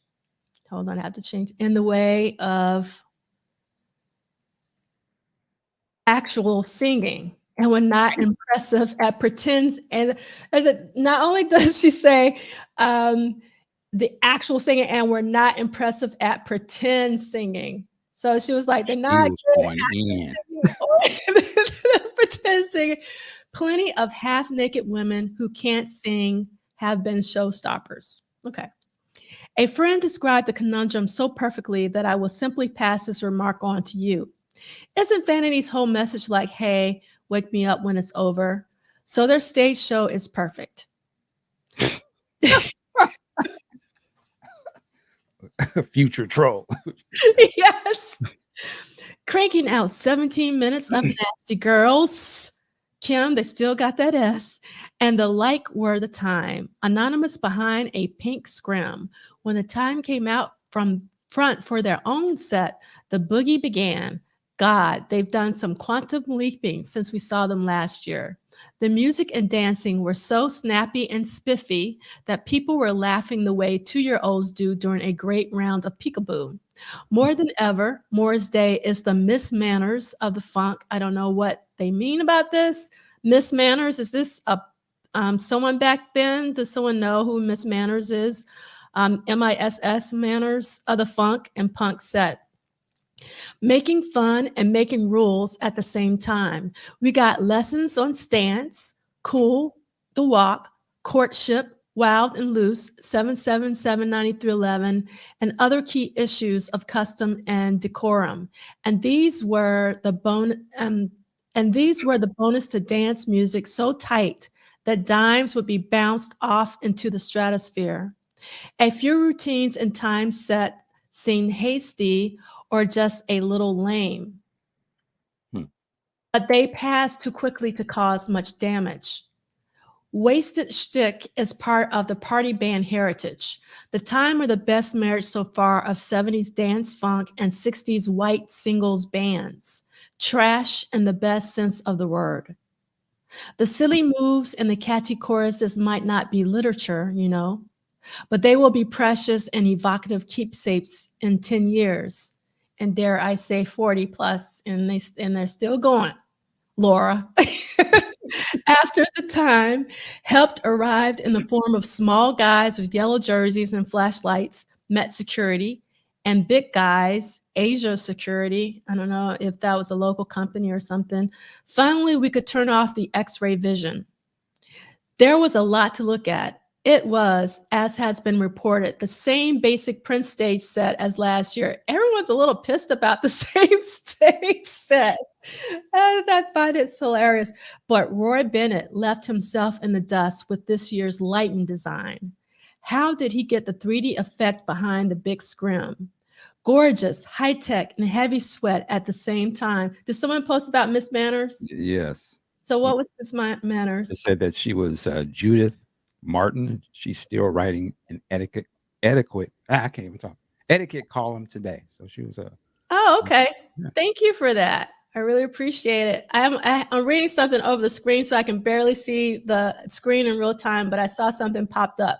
Hold on, I have to change in the way of actual singing, and were not impressive at pretend. And not only does she say the actual singing, and were not impressive at pretend singing. So she was like, they're not good at singing or pretend singing. Plenty of half-naked women who can't sing have been showstoppers. Okay. A friend described the conundrum so perfectly that I will simply pass this remark on to you. Isn't Vanity's whole message like, hey, wake me up when it's over? So their stage show is perfect. Future troll. Yes. Cranking out 17 minutes of Nasty Girls. Kim, they still got that S. And the like were the time. Anonymous behind a pink scrim. When the time came out from front for their own set, the boogie began. God, they've done some quantum leaping since we saw them last year. The music and dancing were so snappy and spiffy that people were laughing the way 2-year-olds do during a great round of peekaboo. More than ever, Morris Day is the Miss Manners of the funk. I don't know what they mean about this. Miss Manners, is this someone back then? Does someone know who Miss Manners is? MISS Manners of the funk and punk set. Making fun and making rules at the same time. We got lessons on stance, cool, the walk, courtship, wild and loose, 7-7, 793-11, and other key issues of custom and decorum. And these were the bonus to dance music so tight that dimes would be bounced off into the stratosphere. A few routines and times set seemed hasty or just a little lame. But they passed too quickly to cause much damage. Wasted shtick is part of the party band heritage. The time are the best marriage so far of 70s dance funk and 60s white singles bands. Trash in the best sense of the word. The silly moves and the catchy choruses might not be literature, but they will be precious and evocative keepsakes in 10 years. And dare I say 40 plus, and they're still going. Laura, after the time, helped arrived in the form of small guys with yellow jerseys and flashlights, Met Security, and big guys, Asia Security. I don't know if that was a local company or something. Finally, we could turn off the X-ray vision. There was a lot to look at. It was, as has been reported, the same basic Prince stage set as last year. Everyone's a little pissed about the same stage set. I find it hilarious. But Roy Bennett left himself in the dust with this year's lighting design. How did he get the 3D effect behind the big scrim? Gorgeous, high-tech, and heavy sweat at the same time. Did someone post about Miss Manners? Yes. So what was Miss Manners? They said that she was Judith Martin. She's still writing an etiquette column today. So she was a. Oh, okay. Yeah. Thank you for that. I really appreciate it. I'm reading something over the screen, so I can barely see the screen in real time, but I saw something popped up.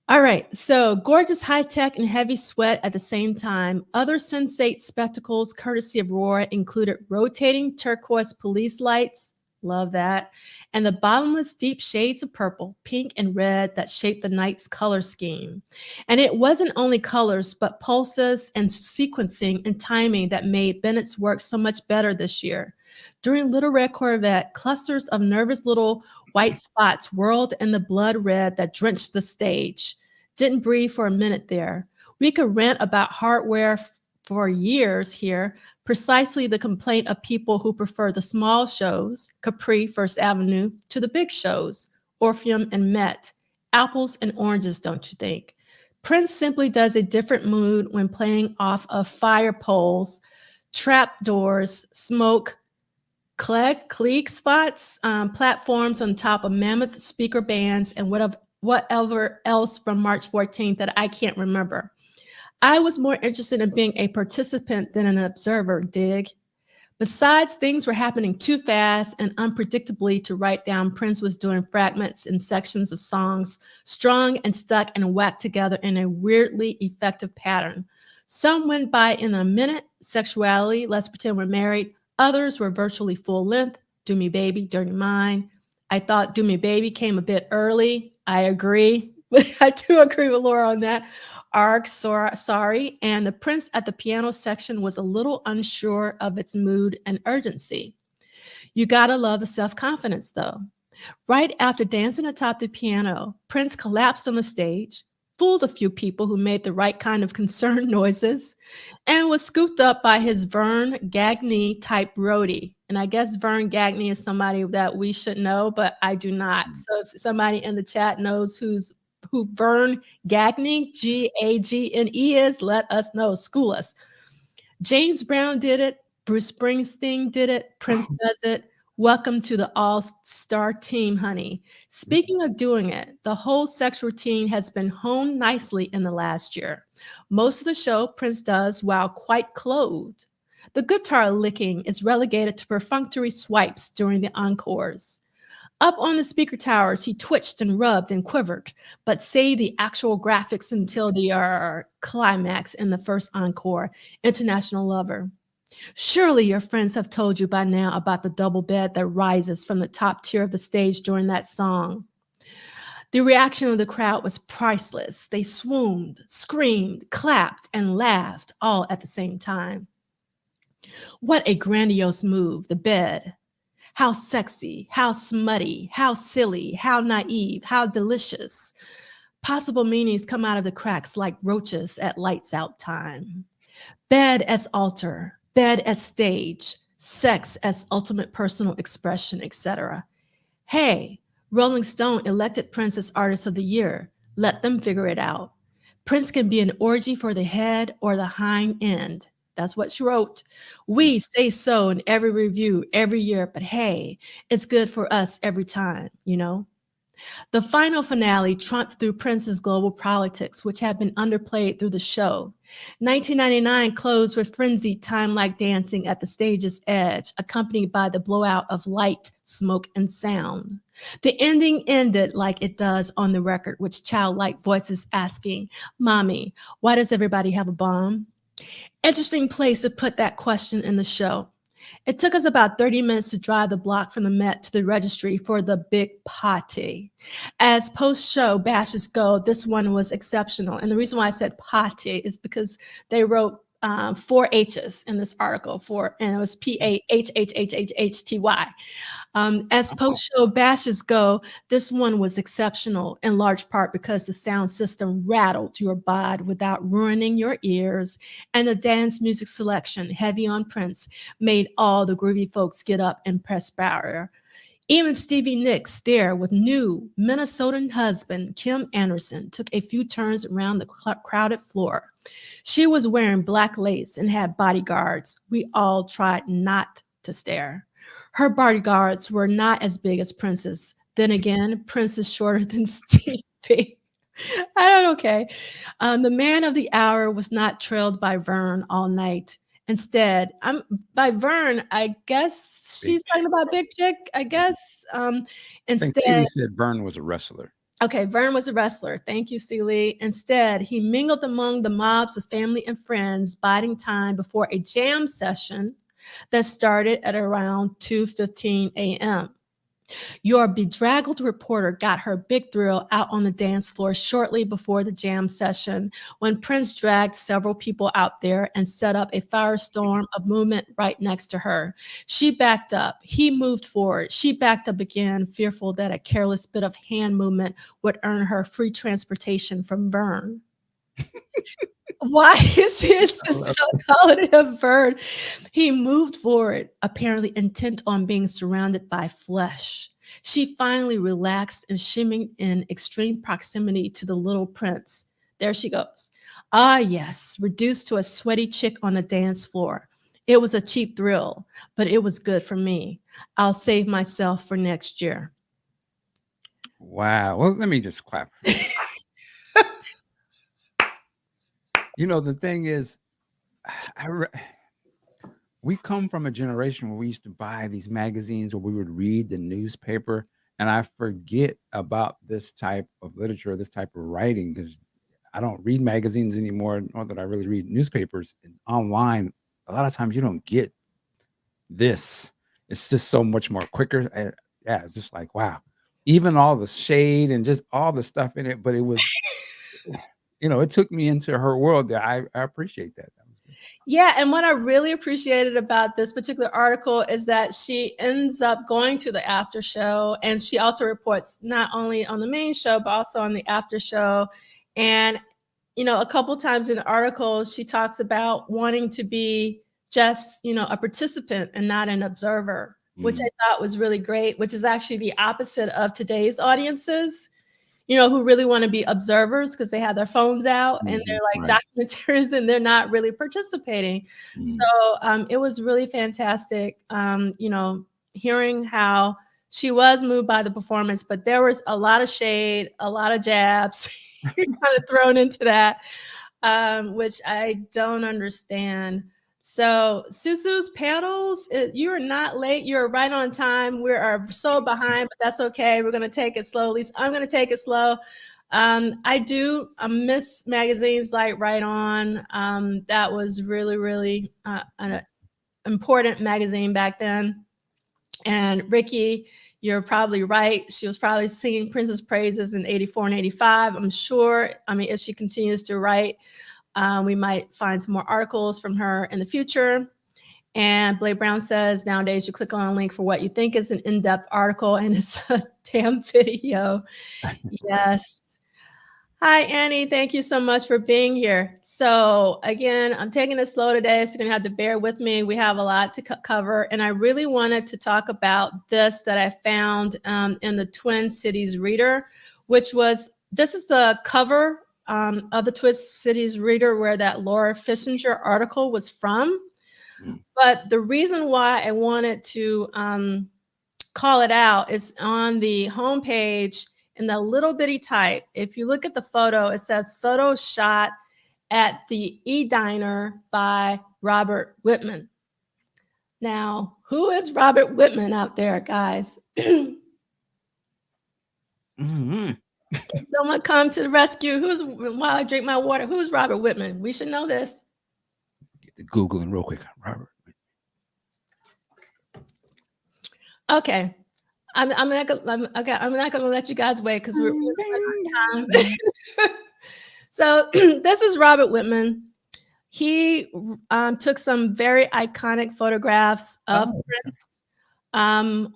All right. So gorgeous, high tech, and heavy sweat at the same time. Other sensate spectacles, courtesy of Roar, included rotating turquoise police lights. Love that. And the bottomless deep shades of purple, pink, and red that shaped the night's color scheme. And it wasn't only colors, but pulses and sequencing and timing that made Bennett's work so much better this year. During Little Red Corvette, clusters of nervous little white spots whirled in the blood red that drenched the stage. Didn't breathe for a minute there. We could rant about hardware for years here, precisely the complaint of people who prefer the small shows, Capri, First Avenue, to the big shows, Orpheum and Met. Apples and oranges, don't you think? Prince simply does a different mood when playing off of fire poles, trap doors, smoke, clique spots, platforms on top of mammoth speaker bands, and whatever else from March 14th that I can't remember. I was more interested in being a participant than an observer, dig. Besides, things were happening too fast and unpredictably to write down. Prince was doing fragments and sections of songs, strung and stuck and whacked together in a weirdly effective pattern. Some went by in a minute, Sexuality, Let's Pretend We're Married. Others were virtually full length, Do Me Baby, Dirty Mind. I thought Do Me Baby came a bit early. I agree. I do agree with Laura on that. Arg, sorry, and the Prince at the piano section was a little unsure of its mood and urgency. You gotta love the self-confidence, though. Right after dancing atop the piano, Prince collapsed on the stage, fooled a few people who made the right kind of concerned noises, and was scooped up by his Vern Gagne type roadie. And I guess Vern Gagne is somebody that we should know, but I do not. So if somebody in the chat knows who Vern Gagne, Gagne is, let us know, school us. James Brown did it. Bruce Springsteen did it. Prince does it. Welcome to the all-star team, honey. Speaking of doing it, the whole sex routine has been honed nicely in the last year. Most of the show Prince does while quite clothed. The guitar licking is relegated to perfunctory swipes during the encores. Up on the speaker towers, he twitched and rubbed and quivered, but saved the actual graphics until the climax in the first encore, International Lover. Surely your friends have told you by now about the double bed that rises from the top tier of the stage during that song. The reaction of the crowd was priceless. They swooned, screamed, clapped, and laughed all at the same time. What a grandiose move, the bed. How sexy, how smutty, how silly, how naive, how delicious. Possible meanings come out of the cracks like roaches at lights out time. Bed as altar, bed as stage, sex as ultimate personal expression, etc. Hey, Rolling Stone elected Prince as Artist of the Year. Let them figure it out. Prince can be an orgy for the head or the hind end. That's what she wrote. We say so in every review every year, but hey, it's good for us every time, you know? The final finale trumped through Prince's global politics, which had been underplayed through the show. 1999 closed with frenzied time-like dancing at the stage's edge, accompanied by the blowout of light, smoke, and sound. The ending ended like it does on the record, with childlike voices asking, "Mommy, why does everybody have a bomb?" Interesting place to put that question in the show. It took us about 30 minutes to drive the block from the Met to the registry for the big party. As post-show bashes go, this one was exceptional. And the reason why I said party is because they wrote 4 H's in this article, and it was P-A-H-H-H-H-H-T-Y. As post-show bashes go, this one was exceptional, in large part because the sound system rattled your bod without ruining your ears, and the dance music selection, heavy on Prince, made all the groovy folks get up and press barrier. Even Stevie Nicks there with new Minnesotan husband Kim Anderson took a few turns around the crowded floor. She was wearing black lace and had bodyguards. We all tried not to stare. Her bodyguards were not as big as Prince's. Then again, Prince is shorter than Stevie. Okay. The man of the hour was not trailed by Vern all night. Instead, by Vern, I guess she's talking about Big Chick, I guess. I think Instead, Celie said Vern was a wrestler. okay, Vern was a wrestler. Thank you, Celie. Instead, he mingled among the mobs of family and friends, biding time before a jam session that started at around 2:15 a.m. Your bedraggled reporter got her big thrill out on the dance floor shortly before the jam session when Prince dragged several people out there and set up a firestorm of movement right next to her. She backed up. He moved forward. She backed up again, fearful that a careless bit of hand movement would earn her free transportation from Vern. Why is she insisting on calling it a bird? He moved forward, apparently intent on being surrounded by flesh. She finally relaxed and shimmied in extreme proximity to the little Prince. There she goes. Ah, yes, reduced to a sweaty chick on the dance floor. It was a cheap thrill, but it was good for me. I'll save myself for next year. Wow. Well, let me just clap. You know, the thing is, we come from a generation where we used to buy these magazines or we would read the newspaper, and I forget about this type of literature, this type of writing, because I don't read magazines anymore, nor that I really read newspapers. And online, a lot of times you don't get this. It's just so much more quicker. Yeah, it's just like, wow. Even all the shade and just all the stuff in it, but it was... You know, it took me into her world there. I appreciate that. Yeah, and what I really appreciated about this particular article is that she ends up going to the after show, and she also reports not only on the main show, but also on the after show. And, you know, a couple times in the article, she talks about wanting to be just, you know, a participant and not an observer, which I thought was really great, which is actually the opposite of today's audiences, you know, who really want to be observers because they have their phones out and they're like documentarians and they're not really participating. So it was really fantastic, you know, hearing how she was moved by the performance, but there was a lot of shade, a lot of jabs kind of thrown into that, which I don't understand. So Susu's panels, you're not late. You're right on time. We are so behind, but that's okay. We're going to take it slowly. So I'm going to take it slow. I do miss magazines like Right On. That was really, really an important magazine back then. And Ricky, you're probably right. She was probably singing Prince's praises in 84 and 85. I'm sure. I mean, if she continues to write, we might find some more articles from her in the future. And Blake Brown says, nowadays you click on a link for what you think is an in-depth article and it's a damn video. Yes. Hi, Annie. Thank you so much for being here. So again, I'm taking it slow today, so you're gonna have to bear with me. We have a lot to cover, and I really wanted to talk about this that I found in the Twin Cities Reader, this is the cover of the Twin Cities Reader where that Laura Fissinger article was from. But the reason why I wanted to call it out is on the homepage in the little bitty type. If you look at the photo, it says photo shot at the E-Diner by Robert Whitman. Now, who is Robert Whitman out there, guys? Mm-hmm. Someone come to the rescue. While I drink my water, who's Robert Whitman? We should know this. Get to Googling real quick, Robert. Okay. I'm not gonna let you guys wait because we're out of time. So this is Robert Whitman. He took some very iconic photographs of Prince on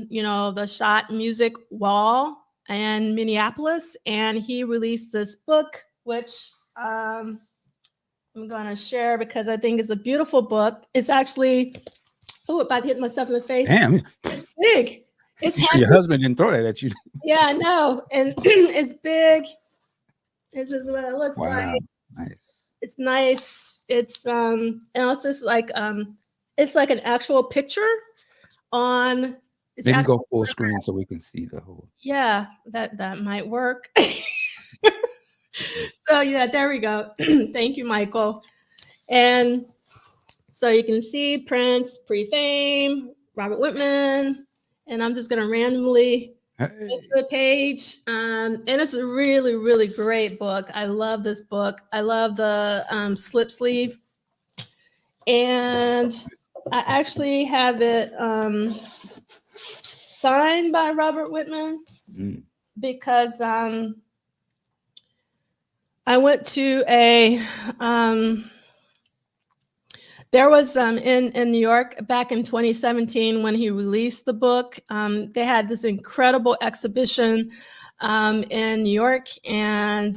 the Shot Music wall in Minneapolis, and he released this book, which I'm going to share because I think it's a beautiful book. It's actually about to hit myself in the face. Damn, it's big. It's sure your husband didn't throw that at you. Yeah, I know. And it's big. This is what it looks like. Nice. It's nice. It's and it's just like it's like an actual picture on Maybe go full screen so we can see the whole. Yeah, that might work. So yeah, there we go. Thank you, Michael. And so you can see Prince, pre-fame, Robert Whitman, and I'm just gonna randomly go to the page. And it's a really, really great book. I love this book. I love the slip sleeve. And I actually have it signed by Robert Whitman because I went to a there was in New York back in 2017 when he released the book. They had this incredible exhibition in New York, and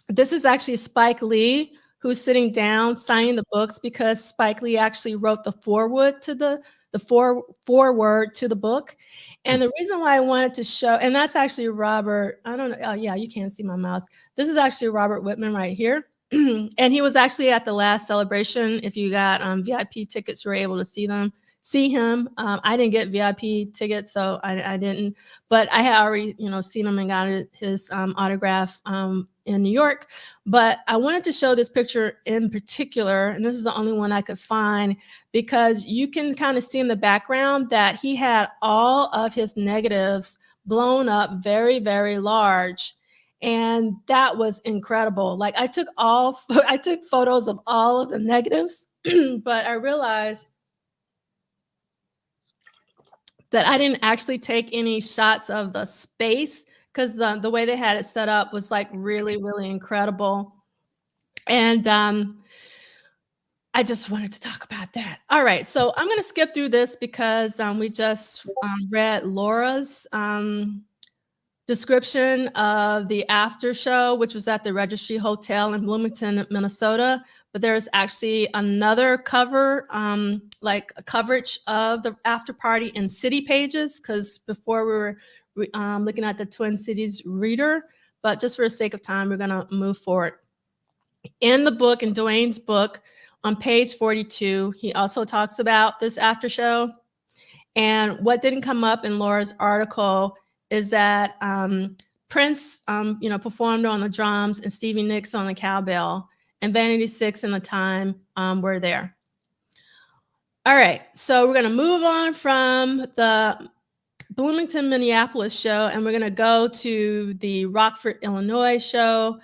this is actually Spike Lee who's sitting down signing the books because Spike Lee actually wrote the foreword to the book. And the reason why I wanted to show, and that's actually Robert, I don't know, oh yeah, you can't see my mouse. This is actually Robert Whitman right here. And he was actually at the last celebration. If you got VIP tickets, you were able to see him. I didn't get VIP tickets, so I didn't, but I had already, seen him and got his autograph in New York. But I wanted to show this picture in particular, and this is the only one I could find, because you can kind of see in the background that he had all of his negatives blown up very, very large. And that was incredible. Like I took photos of all of the negatives, but I realized that I didn't actually take any shots of the space because the way they had it set up was like really, really incredible. And I just wanted to talk about that. All right, so I'm going to skip through this because we just read Laura's description of the after show, which was at the Registry Hotel in Bloomington, Minnesota. But there's actually another cover, like a coverage of the after party in City Pages, because before we were looking at the Twin Cities Reader. But just for the sake of time, we're going to move forward. In the book, in Duane's book, on page 42, he also talks about this after show. And what didn't come up in Laura's article is that Prince, performed on the drums and Stevie Nicks on the cowbell, and Vanity Six and the Time were there. All right, so we're going to move on from the Bloomington, Minneapolis show, and we're going to go to the Rockford, Illinois show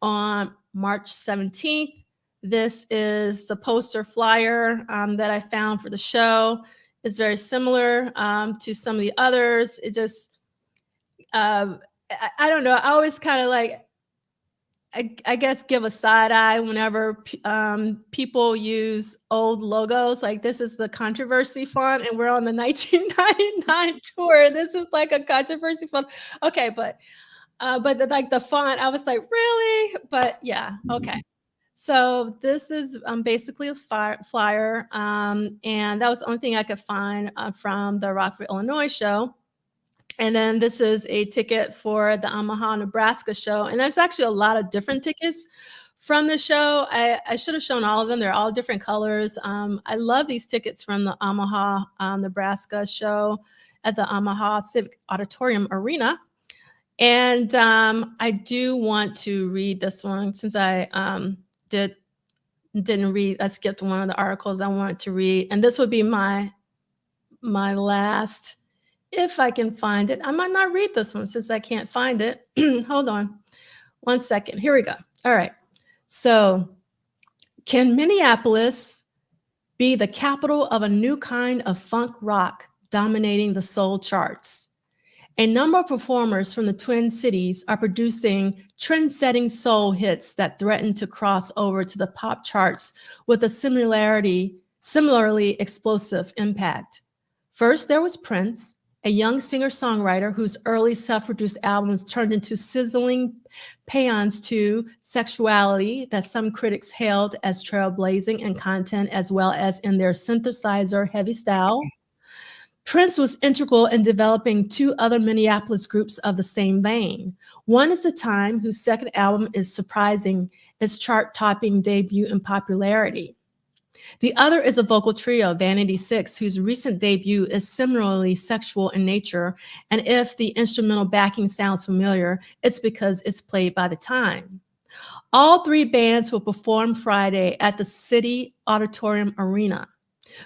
on March 17th. This is the poster flyer that I found for the show. It's very similar to some of the others. It just, I don't know. I always kind of like, I guess, give a side eye whenever people use old logos. Like this is the controversy font, and we're on the 1999 tour. This is like a controversy font. Okay, but But like the font, I was like, really? But yeah, okay. So this is basically a flyer, and that was the only thing I could find from the Rockford, Illinois show. And then this is a ticket for the Omaha, Nebraska show. And there's actually a lot of different tickets from the show. I should have shown all of them. They're all different colors. I love these tickets from the Omaha, Nebraska show at the Omaha Civic Auditorium Arena. And I do want to read this one since I didn't read. I skipped one of the articles I wanted to read. And this would be my last, if I can find it. I might not read this one since I can't find it. Hold on 1 second. Here we go. All right. So, can Minneapolis be the capital of a new kind of funk rock dominating the soul charts? A number of performers from the Twin Cities are producing trend-setting soul hits that threaten to cross over to the pop charts with a similarly explosive impact. First, there was Prince, a young singer-songwriter whose early self-produced albums turned into sizzling paeans to sexuality that some critics hailed as trailblazing in content as well as in their synthesizer-heavy style. Prince was integral in developing two other Minneapolis groups of the same vein. One is The Time, whose second album is surprising its chart-topping debut in popularity. The other is a vocal trio, Vanity Six, whose recent debut is similarly sexual in nature, and if the instrumental backing sounds familiar, it's because it's played by The Time. All three bands will perform Friday at the City Auditorium Arena.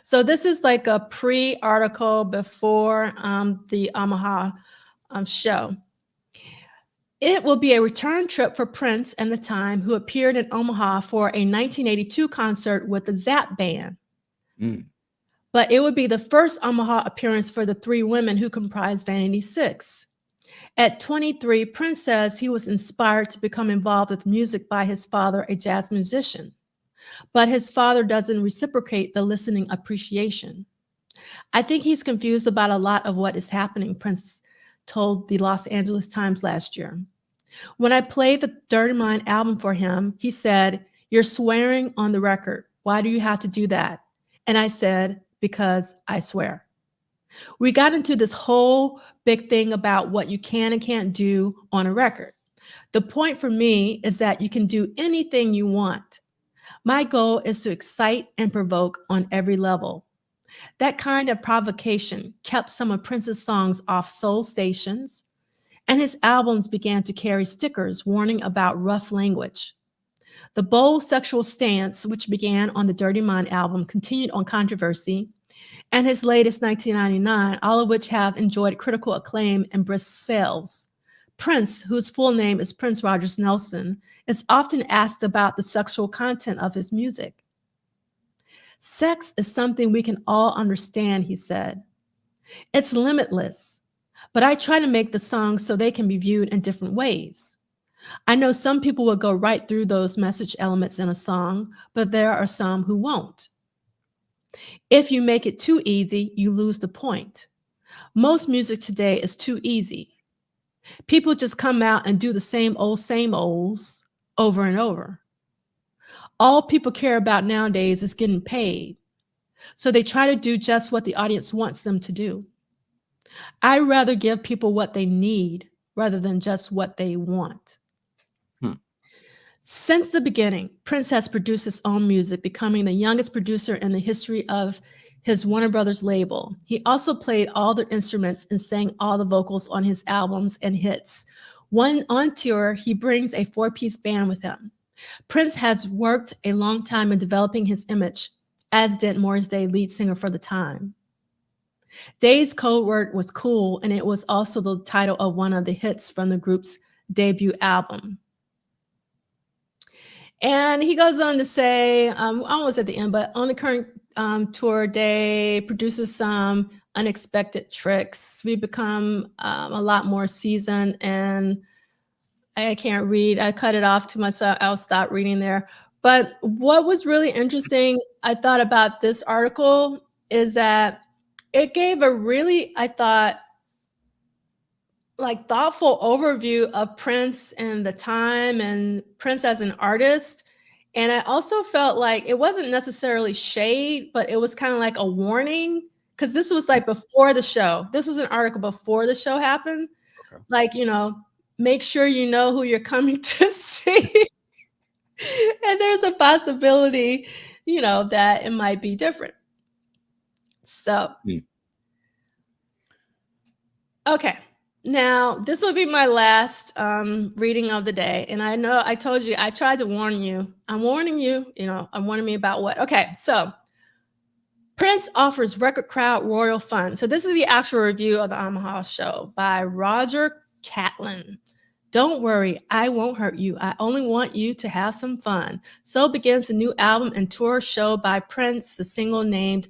So this is like a pre-article before the Omaha show. It will be a return trip for Prince and The Time, who appeared in Omaha for a 1982 concert with the Zapp Band. But it would be the first Omaha appearance for the three women who comprise Vanity Six. At 23, Prince says he was inspired to become involved with music by his father, a jazz musician. But his father doesn't reciprocate the listening appreciation. I think he's confused about a lot of what is happening, Prince told the Los Angeles Times last year. When I played the Dirty Mind album for him, he said, "You're swearing on the record. Why do you have to do that?" And I said, "Because I swear." We got into this whole big thing about what you can and can't do on a record. The point for me is that you can do anything you want. My goal is to excite and provoke on every level. That kind of provocation kept some of Prince's songs off soul stations, and his albums began to carry stickers warning about rough language. The bold sexual stance, which began on the Dirty Mind album, continued on Controversy, and his latest 1999, all of which have enjoyed critical acclaim and brisk sales. Prince, whose full name is Prince Rogers Nelson, is often asked about the sexual content of his music. "Sex is something we can all understand," he said. "It's limitless, but I try to make the songs so they can be viewed in different ways. I know some people will go right through those message elements in a song, but there are some who won't. If you make it too easy, you lose the point. Most music today is too easy. People just come out and do the same olds over and over. All people care about nowadays is getting paid. So they try to do just what the audience wants them to do. I'd rather give people what they need rather than just what they want." Since the beginning, Prince has produced his own music, becoming the youngest producer in the history of his Warner Brothers label. He also played all the instruments and sang all the vocals on his albums and hits. When on tour, he brings a 4-piece band with him. Prince has worked a long time in developing his image, as did Morris Day, lead singer for The Time. Day's code word was cool, and it was also the title of one of the hits from the group's debut album. And he goes on to say, almost at the end, but on the current tour, Day produces some unexpected tricks. We become a lot more seasoned, and I can't read. I cut it off too much, so I'll stop reading there. But what was really interesting, I thought, about this article is that it gave a really, I thought, like thoughtful overview of Prince and the time and Prince as an artist. And I also felt like it wasn't necessarily shade, but it was kind of like a warning, because this was like before the show. This was an article before the show happened. Okay. Like, make sure you know who you're coming to see. And there's a possibility, that it might be different. So, okay. Now, this will be my last reading of the day. And I know I told you, I tried to warn you. I'm warning you, I'm warning me about what? Okay, so Prince offers record crowd royal fun. So this is the actual review of the Omaha show by Roger Catlin. Don't worry, I won't hurt you. I only want you to have some fun. So begins the new album and tour show by Prince, the single named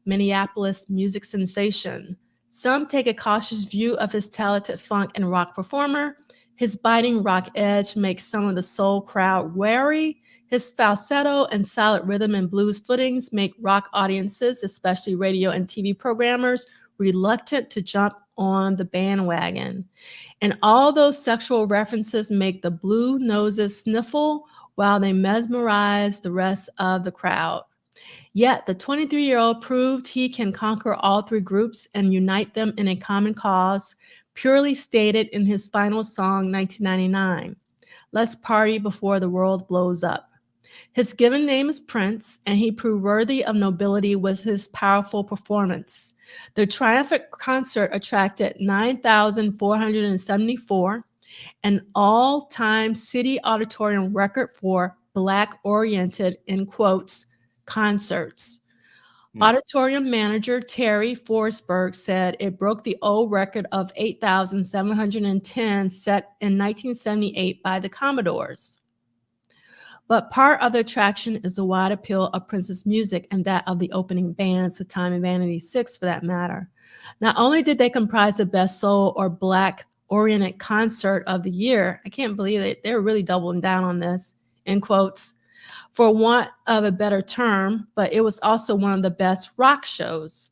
Minneapolis music sensation. Some take a cautious view of his talented funk and rock performer. His biting rock edge makes some of the soul crowd wary. His falsetto and solid rhythm and blues footings make rock audiences, especially radio and TV programmers, reluctant to jump on the bandwagon. And all those sexual references make the blue noses sniffle while they mesmerize the rest of the crowd. Yet the 23-year-old proved he can conquer all three groups and unite them in a common cause, purely stated in his final song, 1999, Let's Party Before the World Blows Up. His given name is Prince, and he proved worthy of nobility with his powerful performance. The triumphant concert attracted 9,474, an all-time city auditorium record for Black-oriented, in quotes, concerts. Auditorium manager Terry Forsberg said it broke the old record of 8,710 set in 1978 by the Commodores. But part of the attraction is the wide appeal of Prince's music and that of the opening bands, The Time and Vanity Six for that matter. Not only did they comprise the best soul or Black-oriented concert of the year, I can't believe it, they're really doubling down on this, in quotes, for want of a better term, but it was also one of the best rock shows.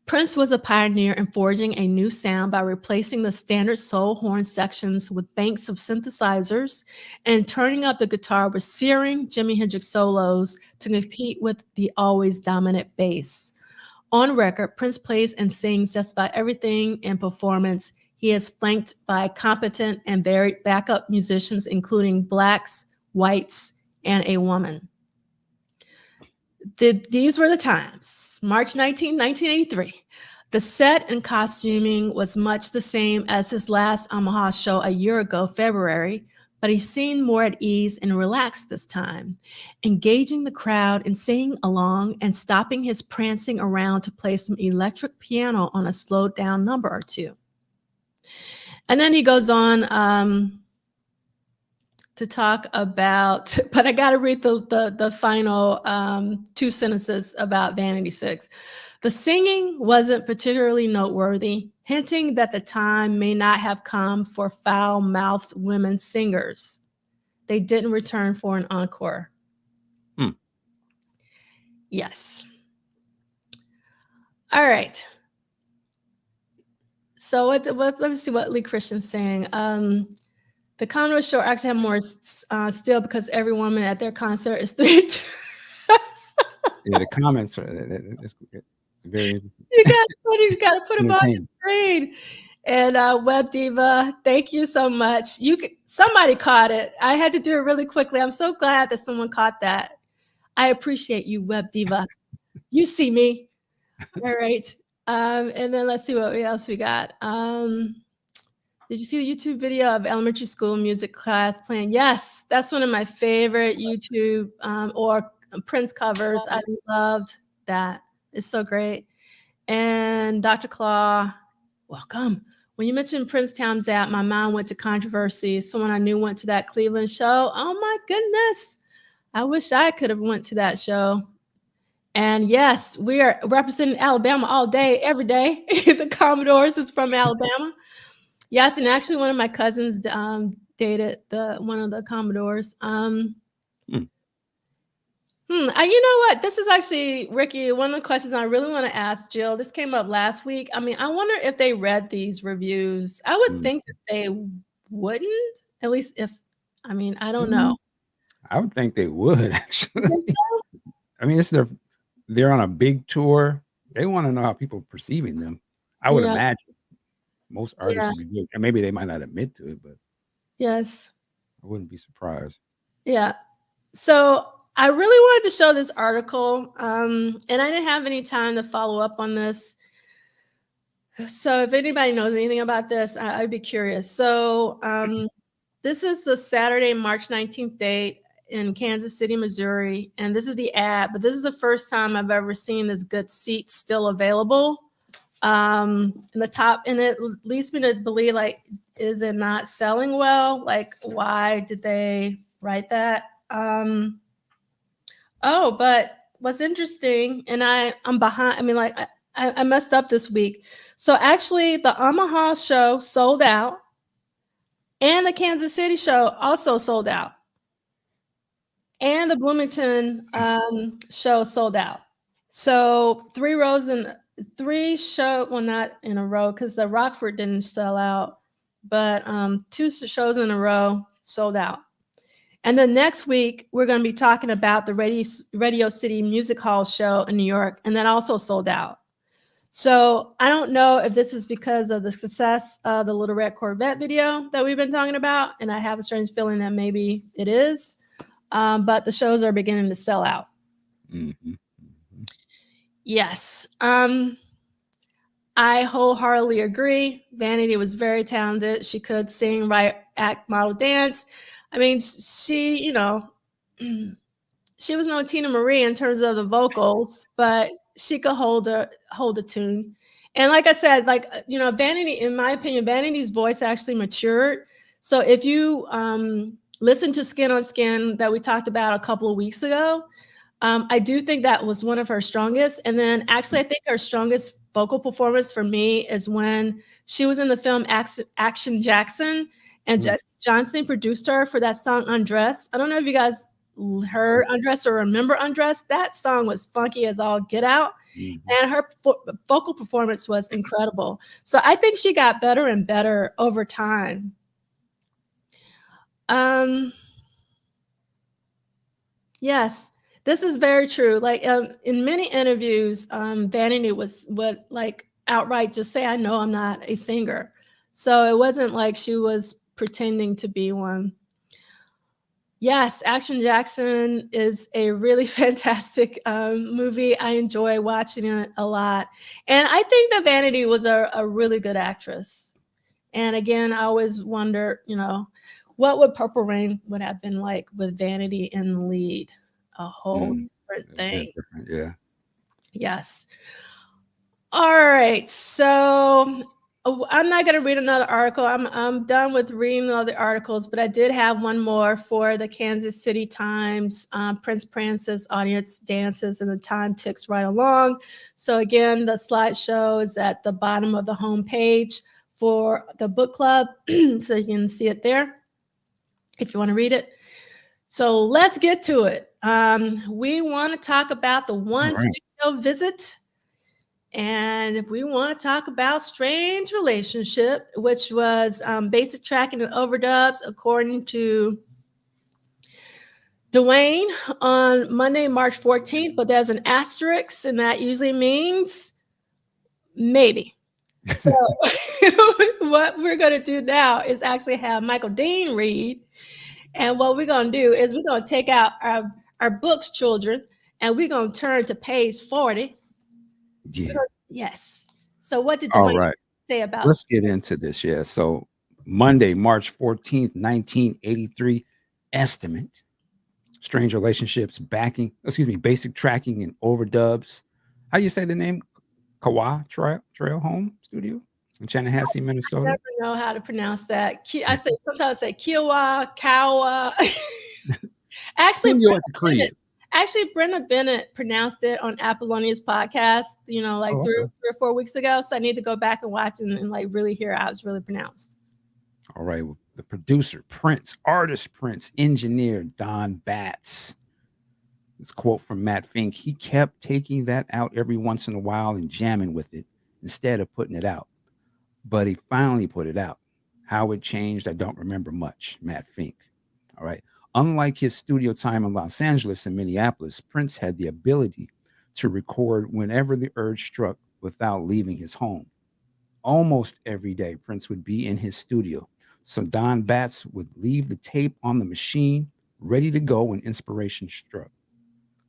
Prince was a pioneer in forging a new sound by replacing the standard soul horn sections with banks of synthesizers and turning up the guitar with searing Jimi Hendrix solos to compete with the always dominant bass. On record, Prince plays and sings just about everything in performance. He is flanked by competent and varied backup musicians, including blacks, whites, and a woman. These were the times. March 19, 1983. The set and costuming was much the same as his last Omaha show a year ago, February, but he seemed more at ease and relaxed this time, engaging the crowd and singing along and stopping his prancing around to play some electric piano on a slowed down number or two. And then he goes on to talk about, but I got to read the final two sentences about Vanity Six. The singing wasn't particularly noteworthy, hinting that the time may not have come for foul-mouthed women singers. They didn't return for an encore. Yes. All right. So let me see what Lee Christian's saying. The Commodore show actually have more still because every woman at their concert is 3. Yeah, the comments are very. You gotta put them on the screen. And Web Diva, thank you so much. Somebody caught it. I had to do it really quickly. I'm so glad that someone caught that. I appreciate you, Web Diva. You see me. All right. And then let's see what else we got. Did you see the YouTube video of elementary school music class playing? Yes, that's one of my favorite YouTube or Prince covers. I loved that. It's so great. And Dr. Claw, welcome. When you mentioned Princetown Zap, my mind went to Controversy. Someone I knew went to that Cleveland show. Oh my goodness. I wish I could have went to that show. And yes, we are representing Alabama all day, every day. The Commodores is from Alabama. Yes, and actually one of my cousins dated one of the Commodores. You know what? This is actually, Ricky, one of the questions I really want to ask Jill. This came up last week. I mean, I wonder if they read these reviews. I would think that they wouldn't, at least if, I mean, I don't know. I would think they would, actually. You think so? I mean, they're on a big tour. They want to know how people are perceiving them. I would imagine most artists would be good. And maybe they might not admit to it, but yes, I wouldn't be surprised. Yeah. So I really wanted to show this article, and I didn't have any time to follow up on this. So if anybody knows anything about this, I'd be curious. So this is the Saturday, March 19th date in Kansas City, Missouri. And this is the ad, but this is the first time I've ever seen this good seat still available. In the top, and it leads me to believe, like, is it not selling well? Like, why did they write that? Oh, but what's interesting, and I'm behind, I mean, like, I messed up this week. So actually the Omaha show sold out and the Kansas City show also sold out. And the Bloomington show sold out. So 3 rows and 3 show, well, not in a row because the Rockford didn't sell out, but 2 shows in a row sold out. And then next week, we're going to be talking about the Radio City Music Hall show in New York, and that also sold out. So I don't know if this is because of the success of the Little Red Corvette video that we've been talking about, and I have a strange feeling that maybe it is, but the shows are beginning to sell out. Mm-hmm. Yes. I wholeheartedly agree. Vanity was very talented. She could sing, write, act, model, dance. I mean, she, you know, she was no Tina Marie in terms of the vocals, but she could hold a tune. And like I said, like, you know, Vanity, in my opinion, Vanity's voice actually matured. So if you listen to Skin on Skin that we talked about a couple of weeks ago, I do think that was one of her strongest. And then actually, I think her strongest vocal performance for me is when she was in the film Action Jackson, and Jesse Johnson produced her for that song Undress. I don't know if you guys heard Undress or remember Undress. That song was funky as all get out. And her vocal performance was incredible. So I think she got better and better over time. Yes, this is very true. Like in many interviews, Vanity would like outright just say, "I know I'm not a singer." So it wasn't like she was pretending to be one. Yes, Action Jackson is a really fantastic movie. I enjoy watching it a lot. And I think that Vanity was a really good actress. And again, I always wonder, you know, what would Purple Rain would have been like with Vanity in the lead? A whole different thing. Yeah. Yes. All right. So I'm not going to read another article. I'm done with reading all the articles, but I did have one more for the Kansas City Times. Prince Francis audience dances and the time ticks right along. So again, the slideshow is at the bottom of the homepage for the book club. So you can see it there if you want to read it. So let's get to it. We want to talk about the one studio visit. And if we want to talk about Strange Relationship, which was basic tracking and overdubs, according to Duane on Monday, March 14th, but there's an asterisk, and that usually means maybe. So what we're going to do now is actually have Michael Dean read. And what we're going to do is we're going to take out our books, children, and we're going to turn to page 40. Yeah. Yes. So what did Duane say about? Let's get into this. Yeah. So Monday, March 14th, 1983, estimate. Strange Relationships, basic tracking and overdubs. How do you say the name? Kawa Trail Home Studio in Chanhassen, Minnesota. I never know how to pronounce that. Sometimes I say Kiowa, Kawa. Actually, Brenda Bennett pronounced it on Apollonia's podcast, you know, like 3 or 4 weeks ago. So I need to go back and watch and like really hear how it's really pronounced. All right. Well, the producer, Prince, artist Prince, engineer Don Batts. This quote from Matt Fink, he kept taking that out every once in a while and jamming with it instead of putting it out. But he finally put it out. How it changed, I don't remember much. Matt Fink. All right. Unlike his studio time in Los Angeles and Minneapolis, Prince had the ability to record whenever the urge struck without leaving his home. Almost every day, Prince would be in his studio. So Don Batts would leave the tape on the machine, ready to go when inspiration struck.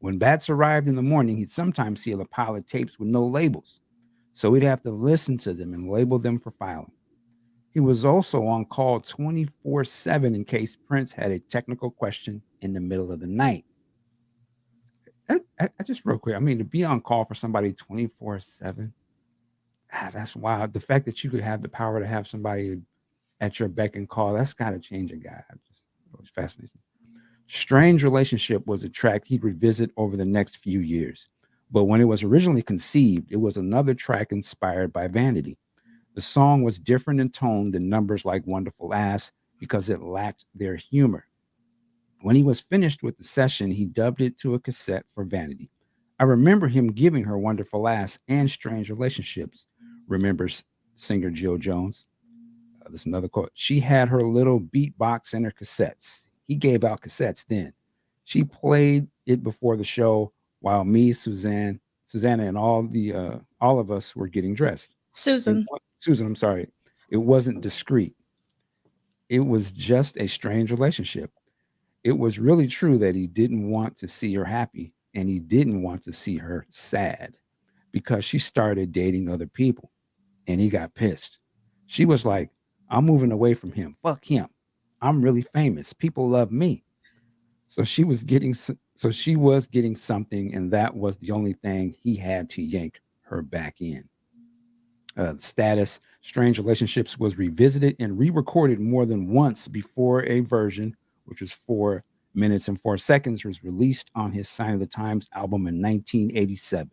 When Batts arrived in the morning, he'd sometimes see a pile of tapes with no labels. So he'd have to listen to them and label them for filing. He was also on call 24/7 in case Prince had a technical question in the middle of the night. I just real quick, I mean, to be on call for somebody 24/7, that's wild. The fact that you could have the power to have somebody at your beck and call, that's got to change a guy. It was fascinating. Strange Relationship was a track he'd revisit over the next few years. But when it was originally conceived, it was another track inspired by Vanity. The song was different in tone than numbers like Wonderful Ass because it lacked their humor. When he was finished with the session, he dubbed it to a cassette for Vanity. I remember him giving her Wonderful Ass and Strange Relationships, remembers singer Jill Jones. There's another quote. She had her little beatbox in her cassettes. He gave out cassettes then. She played it before the show while me, Susanna, and all of us were getting dressed. Susan, I'm sorry. It wasn't discreet. It was just a strange relationship. It was really true that he didn't want to see her happy and he didn't want to see her sad because she started dating other people and he got pissed. She was like, I'm moving away from him. Fuck him. I'm really famous. People love me. So she was getting something, and that was the only thing he had to yank her back in. Status Strange Relationships was revisited and re-recorded more than once before a version, which was 4 minutes and 4 seconds, was released on his Sign of the Times album in 1987.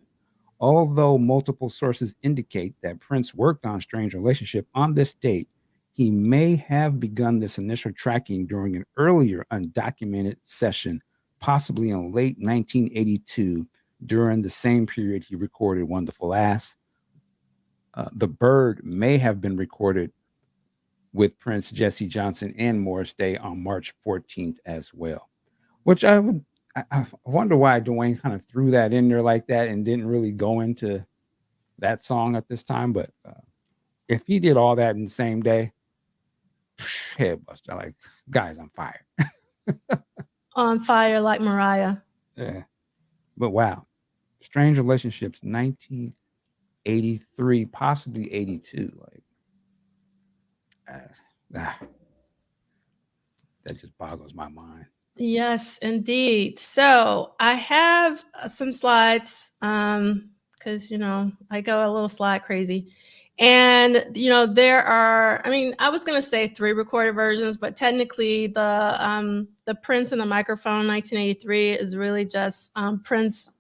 Although multiple sources indicate that Prince worked on Strange Relationship on this date, he may have begun this initial tracking during an earlier undocumented session, possibly in late 1982, during the same period he recorded Wonderful Ass. The Bird may have been recorded with Prince, Jesse Johnson, and Morris Day on March 14th as well. Which I wonder why Duane kind of threw that in there like that and didn't really go into that song at this time. But if he did all that in the same day, head buster, like, guy's on fire. on fire like Mariah. Yeah. But wow. Strange Relationships, 1983, possibly 82. Like, that just boggles my mind. Yes, indeed. So I have some slides because, I go a little slide crazy. And, there are, I was going to say 3 recorded versions, but technically the Prince and the Microphone 1983 is really just Prince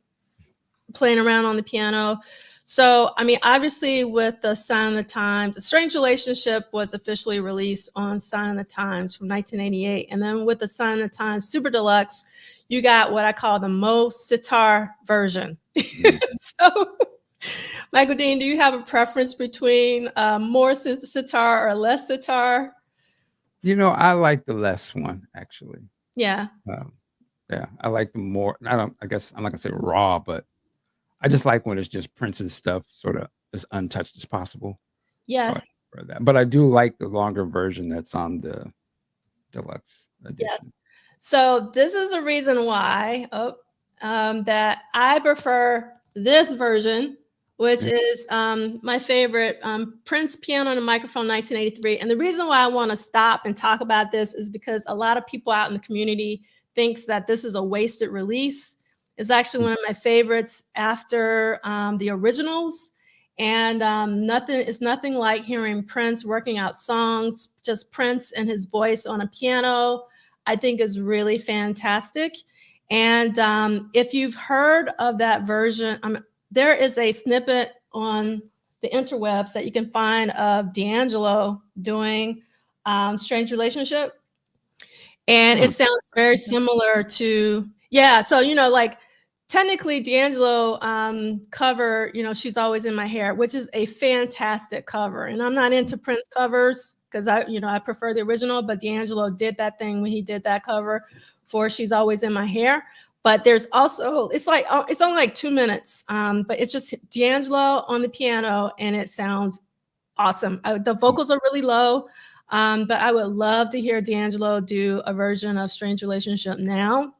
playing around on the piano. So, obviously with the Sign of the Times, A Strange Relationship was officially released on Sign of the Times from 1988. And then with the Sign of the Times Super Deluxe, you got what I call the Mo Sitar version. So, Michael Dean, do you have a preference between more sitar or less sitar? I like the less one, actually. Yeah. Yeah, I like the more, I guess I'm not gonna say raw, but I just like when it's just Prince's stuff sort of as untouched as possible. Yes. So but I do like the longer version that's on the deluxe edition. Yes. So this is a reason why that I prefer this version, which is my favorite, Prince Piano and Microphone 1983. And the reason why I want to stop and talk about this is because a lot of people out in the community thinks that this is a wasted release. It's actually one of my favorites after the originals. And nothing like hearing Prince working out songs, just Prince and his voice on a piano. I think is really fantastic. And if you've heard of that version, there is a snippet on the interwebs that you can find of D'Angelo doing Strange Relationship. And it sounds very similar to, yeah. So, like technically D'Angelo cover, She's Always in My Hair, which is a fantastic cover. And I'm not into Prince covers because I prefer the original, but D'Angelo did that thing when he did that cover for She's Always in My Hair. But there's also, it's only like 2 minutes, but it's just D'Angelo on the piano and it sounds awesome. The vocals are really low, but I would love to hear D'Angelo do a version of Strange Relationship now.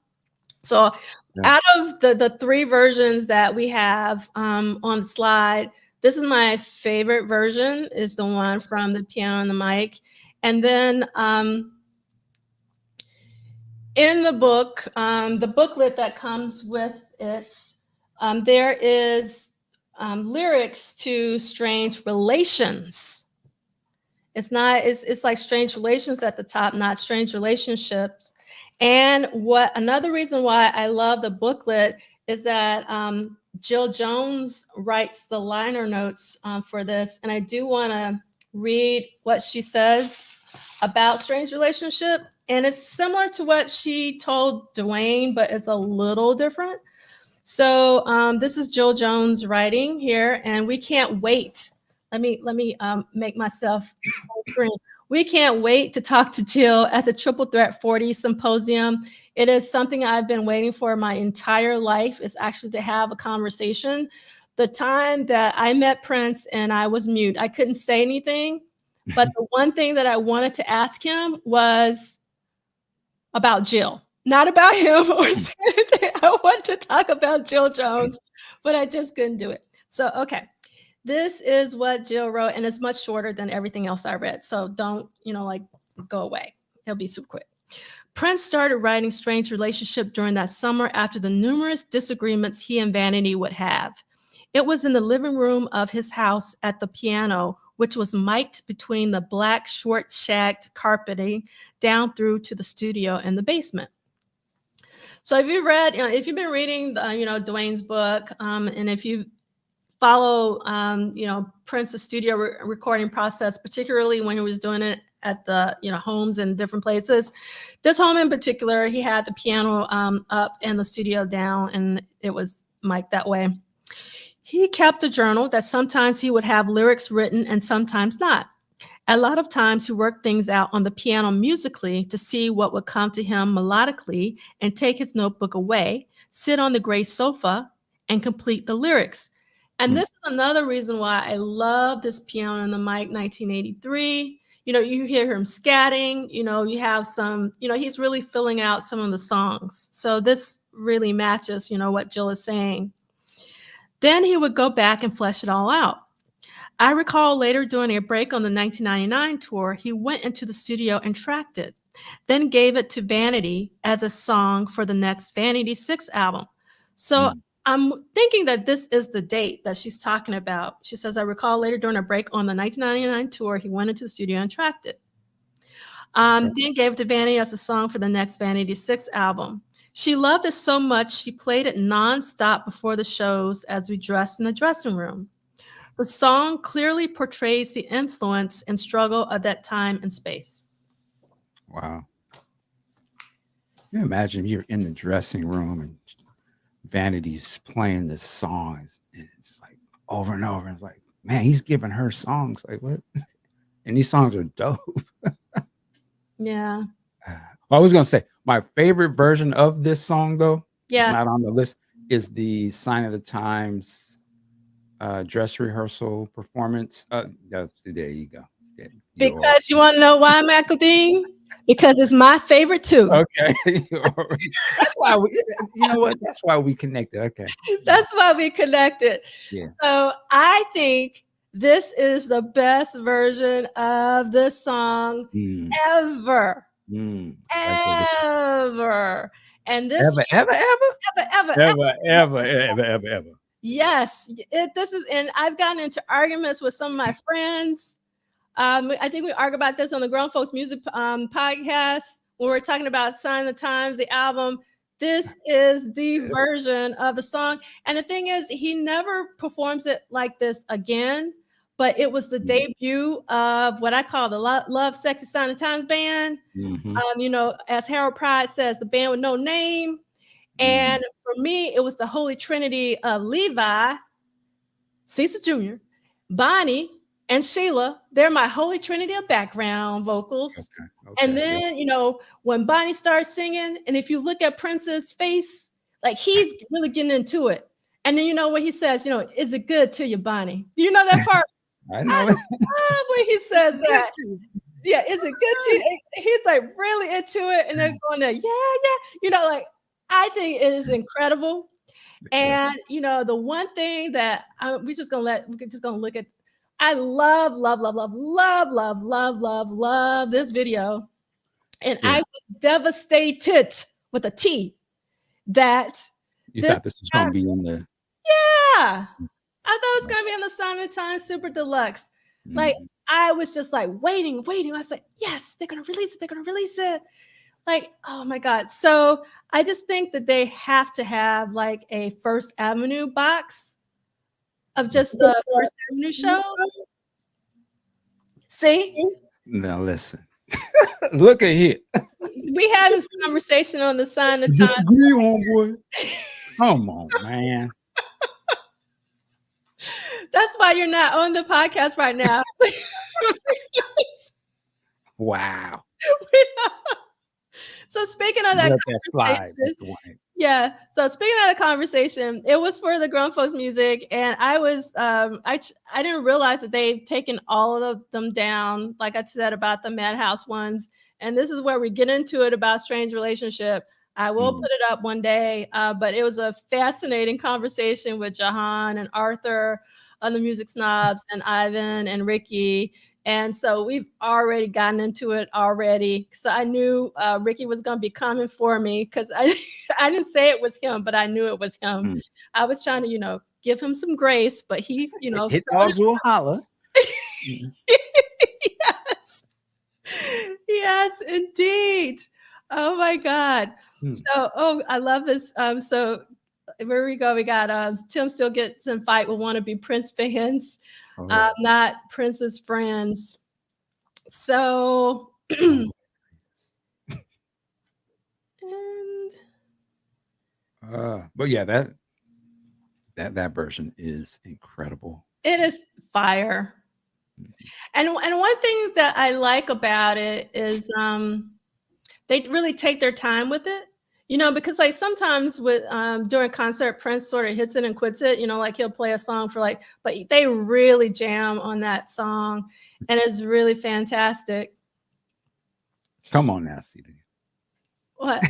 So out of the 3 versions that we have on the slide, this is my favorite version, is the one from the piano and the mic. And then in the book, the booklet that comes with it, there is lyrics to Strange Relations. It's like Strange Relations at the top, not Strange Relationships. And another reason why I love the booklet is that Jill Jones writes the liner notes for this. And I do want to read what she says about Strange Relationship. And it's similar to what she told Duane, but it's a little different. So this is Jill Jones writing here, and we can't wait. Let me make myself green. We can't wait to talk to Jill at the Triple Threat 40 Symposium. It is something I've been waiting for my entire life, is actually to have a conversation. The time that I met Prince and I was mute, I couldn't say anything, but the one thing that I wanted to ask him was about Jill, not about him or anything. I wanted to talk about Jill Jones, but I just couldn't do it. So, okay. This is what Jill wrote, and it's much shorter than everything else I read. So don't, go away. It'll be super quick. Prince started writing Strange Relationship during that summer after the numerous disagreements he and Vanity would have. It was in the living room of his house at the piano, which was mic'd between the black short shagged carpeting down through to the studio in the basement. So if you've been reading, Duane's book, and if you follow, Prince's studio recording process, particularly when he was doing it at the, homes in different places. This home in particular, he had the piano up and the studio down, and it was mic'd that way. He kept a journal that sometimes he would have lyrics written and sometimes not. A lot of times he worked things out on the piano musically to see what would come to him melodically and take his notebook away, sit on the gray sofa, and complete the lyrics. And this is another reason why I love this piano and the mic 1983. You hear him scatting, you have some, he's really filling out some of the songs. So this really matches, what Jill is saying. Then he would go back and flesh it all out. I recall later during a break on the 1999 tour, he went into the studio and tracked it, then gave it to Vanity as a song for the next Vanity 6 album. So I'm thinking that this is the date that she's talking about. She says, I recall later during a break on the 1999 tour, he went into the studio and tracked it. Then gave it to Vanity as a song for the next Vanity 6 album. She loved it so much, she played it nonstop before the shows as we dressed in the dressing room. The song clearly portrays the influence and struggle of that time and space. Wow. Can you imagine if you're in the dressing room and Vanity's playing this song, and it's just like over and over. And it's like, man, he's giving her songs. Like, what? And these songs are dope. Yeah. I was going to say, my favorite version of this song, though, yeah, not on the list, is the Sign of the Times dress rehearsal performance. There you go. Because you want to know why, McEldean? Because it's my favorite too. Okay. That's why that's why we connected. Okay. That's why we connected. Yeah. So I think this is the best version of the song ever. Ever. And this ever. Yes. And I've gotten into arguments with some of my friends. I think we argue about this on the Grown Folks Music podcast when we're talking about Sign of the Times, the album. This is the version of the song. And the thing is, he never performs it like this again, but it was the debut of what I call the Love, Sexy Sign of the Times band. As Harold Pride says, the band with no name. And for me, it was the holy trinity of Levi, Cesar Jr., Bonnie, and Sheila. They're my holy trinity of background vocals. Okay. And then, you know, when Bonnie starts singing, and if you look at Prince's face, like he's really getting into it. And then, you know, when he says, you know, is it good to you, Bonnie? Do you know that part? I know it. When he says that. Yeah, is it good to you? He's like really into it. And they're going to, yeah. You know, like, I think it is incredible. And, you know, the one thing that we're just going to look at, I love this video. And I was devastated with a T that you thought this was going to be in the. Yeah. I thought it was going to be in the Sign of the Times Super Deluxe. Like, I was just like waiting. I was like, yes, they're going to release it. Like, oh my God. So I just think that they have to have like a First Avenue box of just the First Avenue shows. See? Now listen. Look at here. We had this conversation on the Sign of the Times. Disagree, homeboy. Come on, man. That's why you're not on the podcast right now. Wow. So speaking of that conversation, yeah. So speaking of the conversation, it was for the grown folks music, and I was I didn't realize that they've taken all of them down, like I said about the Madhouse ones. And this is where we get into it about Strange Relationship. I will put it up one day, but it was a fascinating conversation with Jahan and Arthur on the Music Snobs and Ivan and Ricky. And so we've already gotten into it already. So I knew Ricky was going to be coming for me because I didn't say it was him, but I knew it was him. I was trying to, you know, give him some grace, but he, you know, hit dogs will holler. Yes, indeed. Oh my God. So, I love this. So where we go, we got Tim still gets in fight with wannabe Prince fans, not Prince's friends. So, but yeah, that version is incredible. It is fire. And one thing that I like about it is they really take their time with it. You know, because like sometimes with during concert, Prince sort of hits it and quits it, you know, like he'll play a song for like, but they really jam on that song and it's really fantastic. Come on now, CD. What?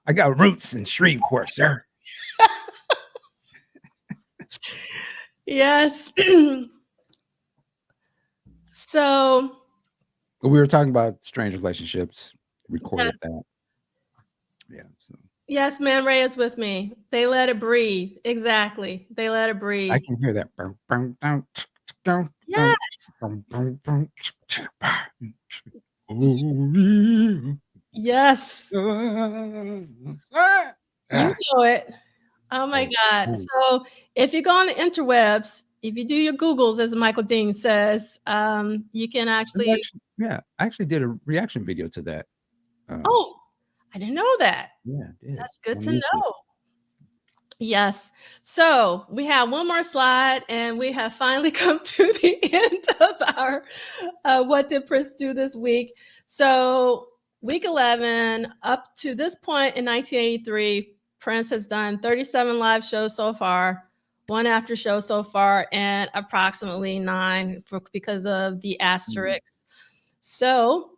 I got roots in Shreveport, sir. Yes. So we were talking about Strange Relationships, recorded that. Yeah. So. Yes, Man Ray is with me. They let it breathe. Exactly. They let it breathe. I can hear that. Yes. Yes. You know it. Oh my God. So if you go on the interwebs, if you do your Googles, as Michael Dean says, you can actually. I actually did a reaction video to that. Oh, I didn't know that. Yeah, I did. That's good to know. Yes. So we have one more slide and we have finally come to the end of our What Did Prince Do This Week? So week 11, up to this point in 1983, Prince has done 37 live shows so far, 1 after show so far, and approximately 9 because of the asterisks. So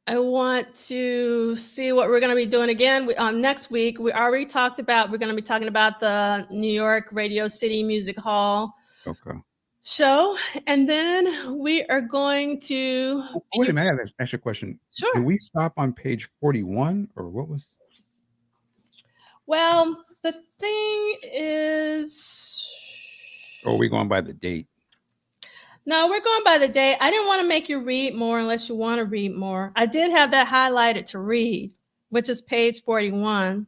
I want to see what we're going to be doing again next week. We already talked about, we're going to be talking about the New York Radio City Music Hall show. And then we are going to. Wait a minute, I have an extra question. Sure. Did we stop on page 41 or what was? Well, the thing is. Or are we going by the date? No, we're going by the day. I didn't want to make you read more unless you want to read more. I did have that highlighted to read, which is page 41.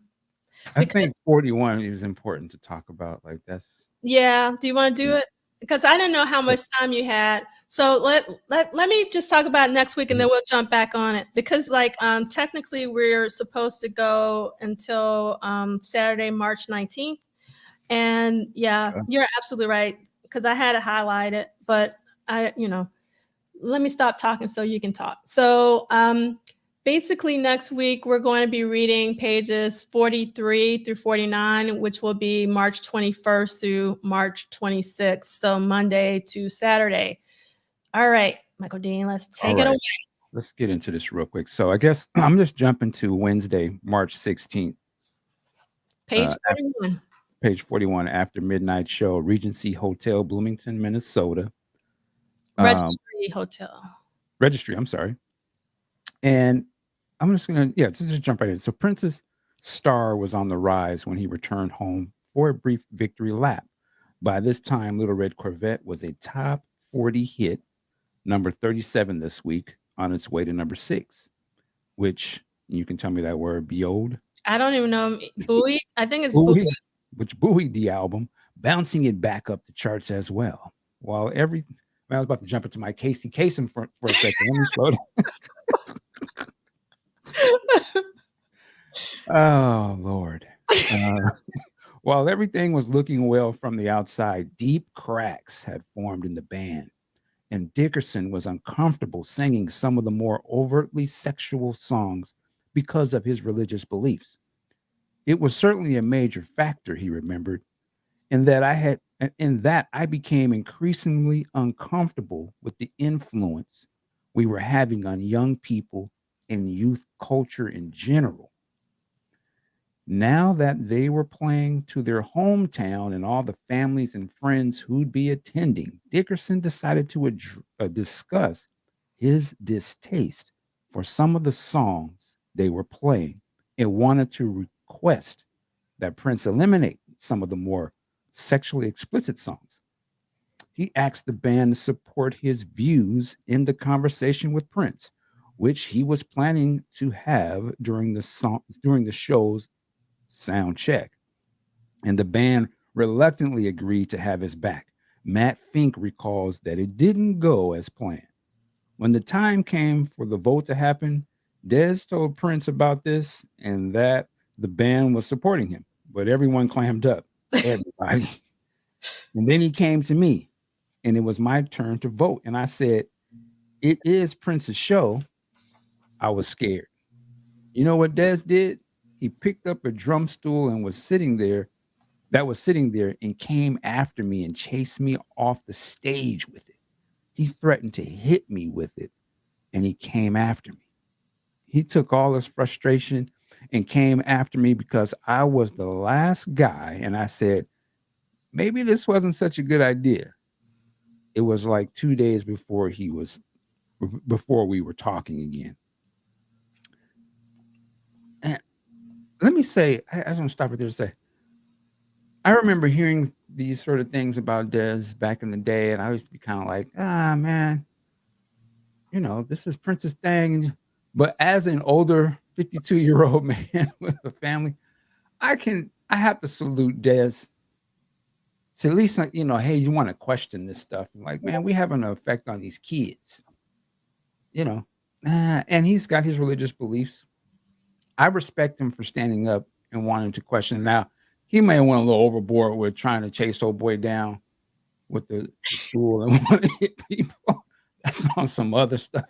I think 41 is important to talk about. Like that's. Yeah. Do you want to do it? Because I didn't know how much time you had. So let me just talk about it next week, and then we'll jump back on it, because like technically we're supposed to go until Saturday, March 19th. And yeah, you're absolutely right, because I had it highlighted, but let me stop talking so you can talk. So basically next week we're going to be reading pages 43 through 49, which will be March 21st through March 26th. So Monday to Saturday. All right, Michael Dean, let's take it away. Let's get into this real quick. So I guess I'm just jumping to Wednesday, March 16th. Page 41. Page 41, after midnight show, Regency Hotel, Bloomington, Minnesota. Registry, I'm sorry. And I'm just going to, just jump right in. So Prince's star was on the rise when he returned home for a brief victory lap. By this time, Little Red Corvette was a top 40 hit, number 37 this week, on its way to number 6, which you can tell me that word, behold. I don't even know. Buoy? I think it's buoy. Which buoyed the album, bouncing it back up the charts as well. I was about to jump into my Casey Kasem for a second. Let me slow down. Oh, Lord. While everything was looking well from the outside, deep cracks had formed in the band, and Dickerson was uncomfortable singing some of the more overtly sexual songs because of his religious beliefs. It was certainly a major factor, he remembered, in that I became increasingly uncomfortable with the influence we were having on young people and youth culture in general. Now that they were playing to their hometown and all the families and friends who'd be attending, Dickerson decided to discuss his distaste for some of the songs they were playing and wanted to request that Prince eliminate some of the more sexually explicit songs. He asked the band to support his views in the conversation with Prince, which he was planning to have during the show's sound check. And the band reluctantly agreed to have his back. Matt Fink recalls that it didn't go as planned. When the time came for the vote to happen, Dez told Prince about this and that the band was supporting him, but everyone clammed up. Everybody. And then he came to me, and it was my turn to vote. And I said, it is Prince's show. I was scared. You know what Dez did? He picked up a drum stool and was sitting there and came after me and chased me off the stage with it. He threatened to hit me with it, and he came after me. He took all his frustration and came after me because I was the last guy, and I said, maybe this wasn't such a good idea. It was like 2 days before we were talking again. And let me say, I just want to stop right there to say, I remember hearing these sort of things about Dez back in the day, and I used to be kind of like, man, this is Prince's thing. But as an older 52-year-old man with a family, I have to salute Dez. So at least, hey, you want to question this stuff. Like, man, we have an effect on these kids, and he's got his religious beliefs. I respect him for standing up and wanting to question. Now, he may have went a little overboard with trying to chase old boy down with the stool and want to hit people. That's on some other stuff.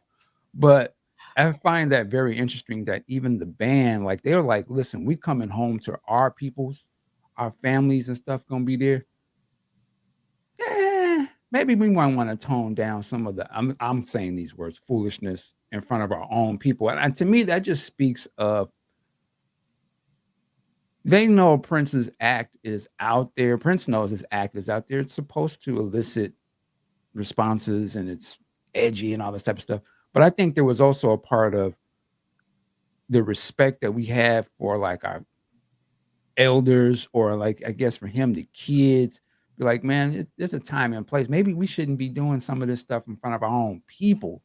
But I find that very interesting that even the band, like, they're like, listen, we coming home to our peoples, our families and stuff gonna be there. Maybe we might want to tone down some of the, I'm saying these words, foolishness in front of our own people. And to me, that just speaks of, they know Prince's act is out there. Prince knows his act is out there. It's supposed to elicit responses and it's edgy and all this type of stuff. But I think there was also a part of the respect that we have for like our elders, or like, I guess for him, the kids. Be like, man, there's a time and place. Maybe we shouldn't be doing some of this stuff in front of our own people.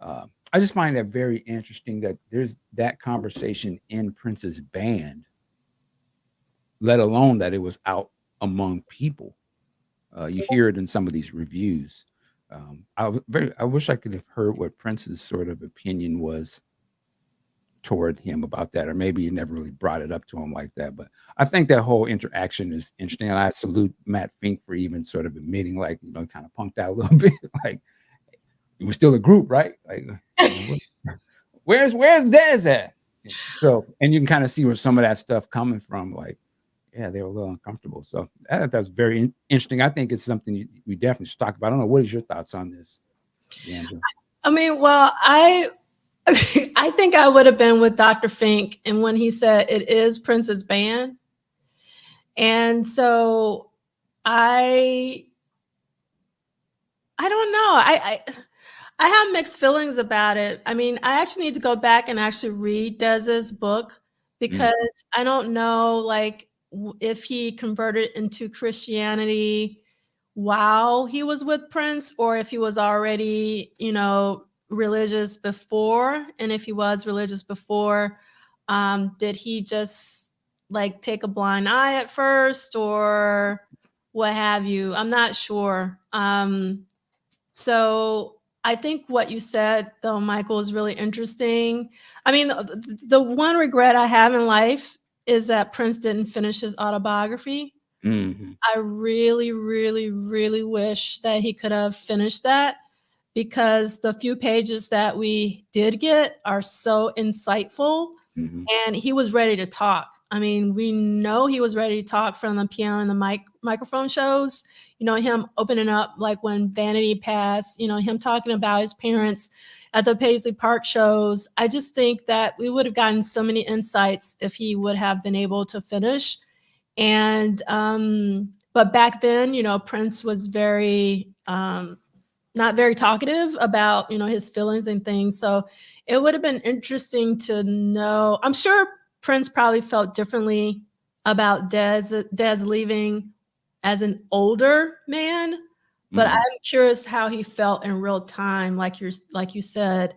I just find that very interesting that there's that conversation in Prince's band, let alone that it was out among people. You hear it in some of these reviews. I wish I could have heard what Prince's sort of opinion was toward him about that, or maybe he never really brought it up to him like that. But I think that whole interaction is interesting, and I salute Matt Fink for even sort of admitting, like, kind of punked out a little bit, like, we're still a group, right? Like, where's Dez at? So, and you can kind of see where some of that stuff coming from, like, yeah, they were a little uncomfortable. So that's very interesting. I think it's something we definitely should talk about. I don't know. What is your thoughts on this, Angela? I mean, well, I think I would have been with Dr. Fink, and when he said it is Prince's band. And so I don't know. I have mixed feelings about it. I mean, I actually need to go back and actually read Dez's book, because I don't know, like, if he converted into Christianity while he was with Prince, or if he was already, religious before. And if he was religious before, did he just like take a blind eye at first, or what have you? I'm not sure. So I think what you said, though, Michael, is really interesting. I mean, the one regret I have in life is that Prince didn't finish his autobiography. Mm-hmm. I really, really, really wish that he could have finished that, because the few pages that we did get are so insightful. Mm-hmm. And he was ready to talk. I mean, we know he was ready to talk from the piano and the microphone shows, him opening up, like when Vanity passed, him talking about his parents at the Paisley Park shows. I just think that we would have gotten so many insights if he would have been able to finish. And, but back then, Prince was not very talkative about, his feelings and things. So it would have been interesting to know. I'm sure Prince probably felt differently about Dez leaving as an older man, but I'm curious how he felt in real time, like you said,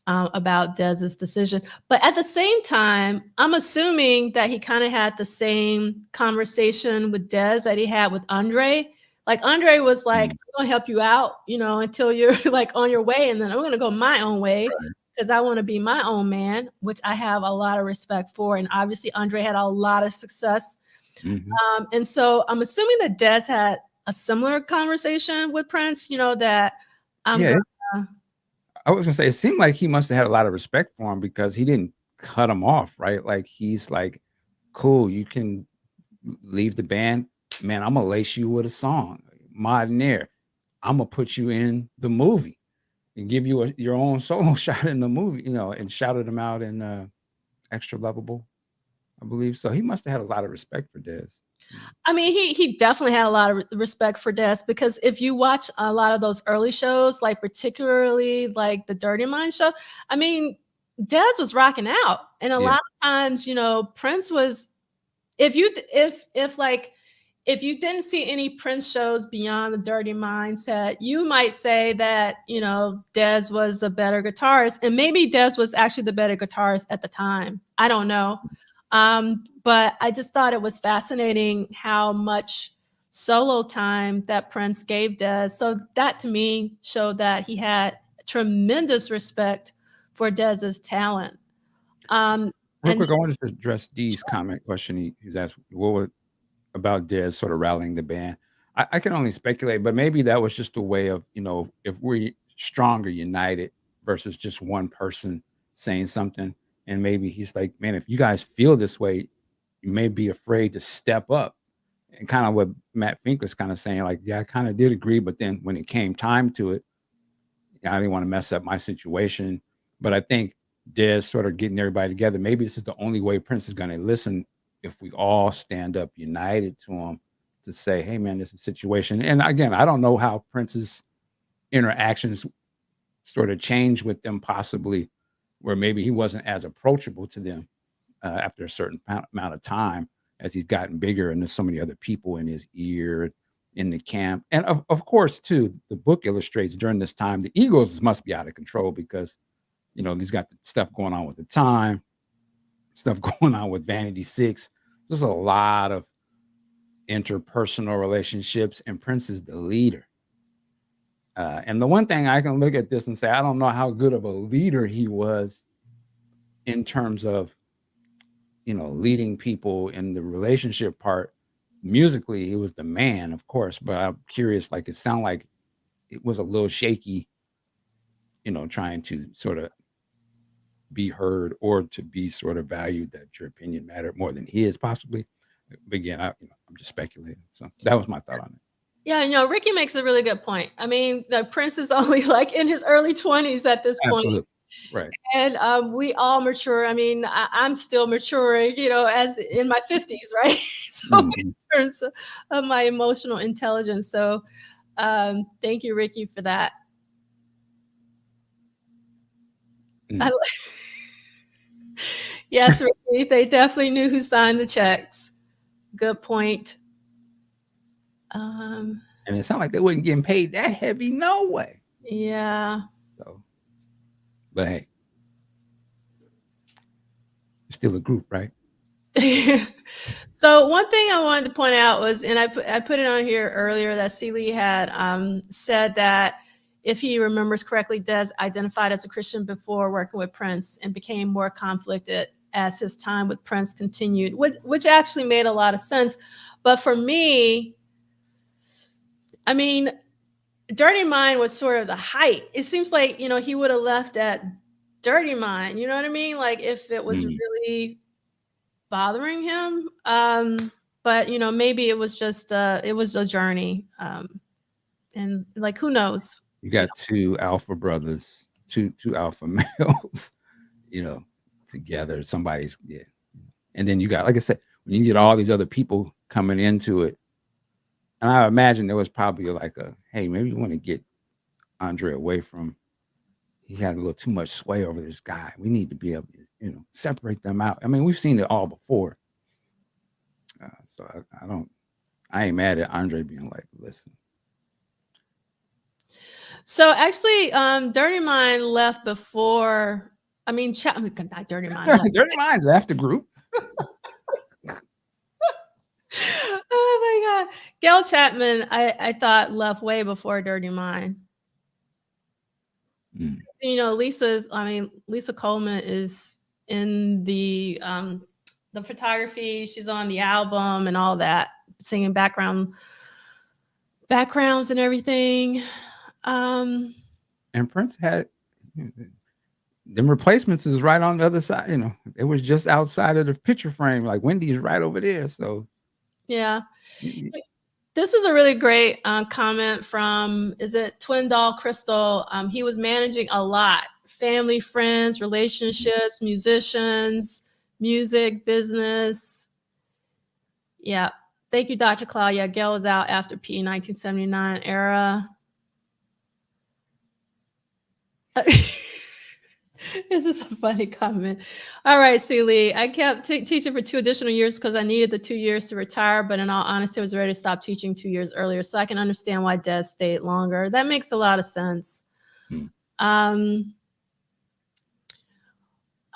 about Dez's decision. But at the same time, I'm assuming that he kind of had the same conversation with Dez that he had with Andre. Like, Andre was like, I'm gonna help you out, until you're like on your way, and then I'm gonna go my own way, because I want to be my own man, which I have a lot of respect for. And obviously Andre had a lot of success. And so I'm assuming that Dez had a similar conversation with Prince, that I was gonna say, it seemed like he must have had a lot of respect for him, because he didn't cut him off, right? Like, he's like, cool, you can leave the band, man. I'm gonna lace you with a song, Modern Air. I'm gonna put you in the movie and give you your own solo shot in the movie, and shouted him out in Extra Lovable, I believe. So he must have had a lot of respect for Dez. I mean, he definitely had a lot of respect for Dez, because if you watch a lot of those early shows, like particularly like the Dirty Mind show, I mean, Dez was rocking out. And a lot of times, Prince was, if you didn't see any Prince shows beyond the Dirty Mindset, you might say that, Dez was a better guitarist, and maybe Dez was actually the better guitarist at the time. I don't know. But I just thought it was fascinating how much solo time that Prince gave Dez. So that, to me, showed that he had tremendous respect for Dez's talent. Real quick, I wanted to address Dee's comment question. He's asked, what was about Dez sort of rallying the band? I can only speculate, but maybe that was just a way of, if we're stronger, united, versus just one person saying something. And maybe he's like, man, if you guys feel this way, you may be afraid to step up. And kind of what Matt Fink was kind of saying, like, yeah, I kind of did agree, but then when it came time to it, I didn't want to mess up my situation. But I think Dez sort of getting everybody together, maybe this is the only way Prince is going to listen, if we all stand up united to him, to say, hey, man, this is a situation. And again, I don't know how Prince's interactions sort of changed with them, possibly, where maybe he wasn't as approachable to them after a certain amount of time, as he's gotten bigger and there's so many other people in his ear, in the camp. And of course, too, the book illustrates during this time, the egos must be out of control, because, he's got the stuff going on with the Time, stuff going on with Vanity Six. There's a lot of interpersonal relationships, and Prince is the leader. And the one thing I can look at this and say, I don't know how good of a leader he was in terms of, leading people in the relationship part. Musically, he was the man, of course, but I'm curious, like it sounded like it was a little shaky, trying to sort of be heard or to be sort of valued, that your opinion mattered more than his possibly. But again, I'm just speculating. So that was my thought on it. Yeah, Ricky makes a really good point. I mean, the Prince is only like in his early 20s at this point. Absolutely. Right. And we all mature. I mean, I'm still maturing, as in my 50s, right? So in terms of my emotional intelligence. So thank you, Ricky, for that. Yes, Ricky, they definitely knew who signed the checks. Good point. And it sounded like they wasn't getting paid that heavy, no way. Yeah. So, but hey, it's still a group, right? So one thing I wanted to point out was, and I put it on here earlier, that Celie had said that if he remembers correctly, Des identified as a Christian before working with Prince and became more conflicted as his time with Prince continued, which actually made a lot of sense. But for me, I mean, Dirty Mind was sort of the height. It seems like, he would have left at Dirty Mind. You know what I mean? Like if it was really bothering him. But maybe it was just it was a journey. And like, who knows? You got two alpha brothers, two alpha males, together. Somebody's and then you got, like I said, when you get all these other people coming into it, and I imagine there was probably like hey, maybe you want to get Andre away from. He had a little too much sway over this guy. We need to be able to, separate them out. I mean, we've seen it all before. So I ain't mad at Andre being like, listen. So actually, Dirty Mind left before. I mean, not Dirty Mind. Left. Dirty Mind left the group. Oh my God, Gail Chapman, I thought left way before Dirty Mind. Lisa Coleman is in the photography. She's on the album and all that, singing backgrounds and everything. And Prince had them replacements is right on the other side. It was just outside of the picture frame. Like Wendy's right over there. So yeah. This is a really great comment from, is it Twin Doll Crystal? He was managing a lot: family, friends, relationships, musicians, music, business. Yeah. Thank you, Dr. Cloud. Yeah, Gail was out after P 1979 era. This is a funny comment. All right, Celie, I kept teaching for 2 additional years because I needed the 2 years to retire, but in all honesty, I was ready to stop teaching 2 years earlier, so I can understand why Des stayed longer. That makes a lot of sense. All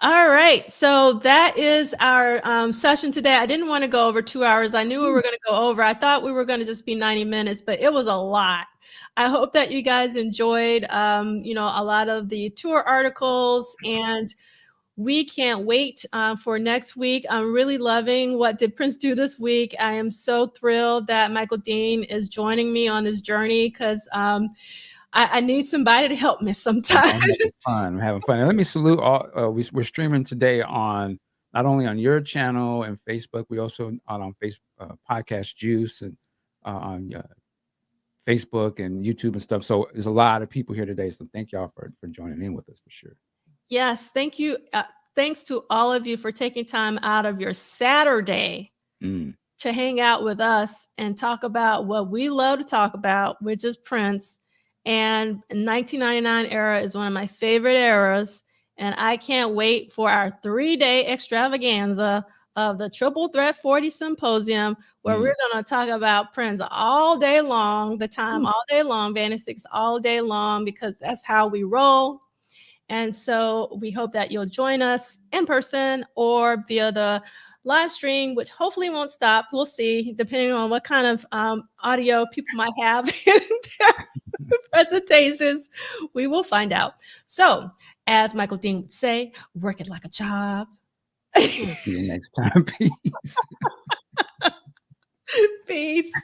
right, so that is our session today. I didn't want to go over 2 hours. I knew we were going to go over. I thought we were going to just be 90 minutes, but it was a lot. I hope that you guys enjoyed, a lot of the tour articles, and we can't wait for next week. I'm really loving What Did Prince Do This Week. I am so thrilled that Michael Dean is joining me on this journey because I need somebody to help me sometimes. I'm having fun. And let me salute all. We're streaming today on not only on your channel and Facebook, we also on Facebook, Podcast Juice, and on Facebook and YouTube and stuff. So there's a lot of people here today. So thank y'all for joining in with us for sure. Yes, thank you. Thanks to all of you for taking time out of your Saturday to hang out with us and talk about what we love to talk about, which is Prince. And 1999 era is one of my favorite eras. And I can't wait for our 3-day extravaganza of the Triple Threat 40 Symposium, where we're going to talk about Prince all day long, the time all day long, Vanity 6 all day long, because that's how we roll. And so we hope that you'll join us in person or via the live stream, which hopefully won't stop. We'll see, depending on what kind of audio people might have in their presentations. We will find out. So, as Michael Dean would say, work it like a job. See you next time. Peace. Peace.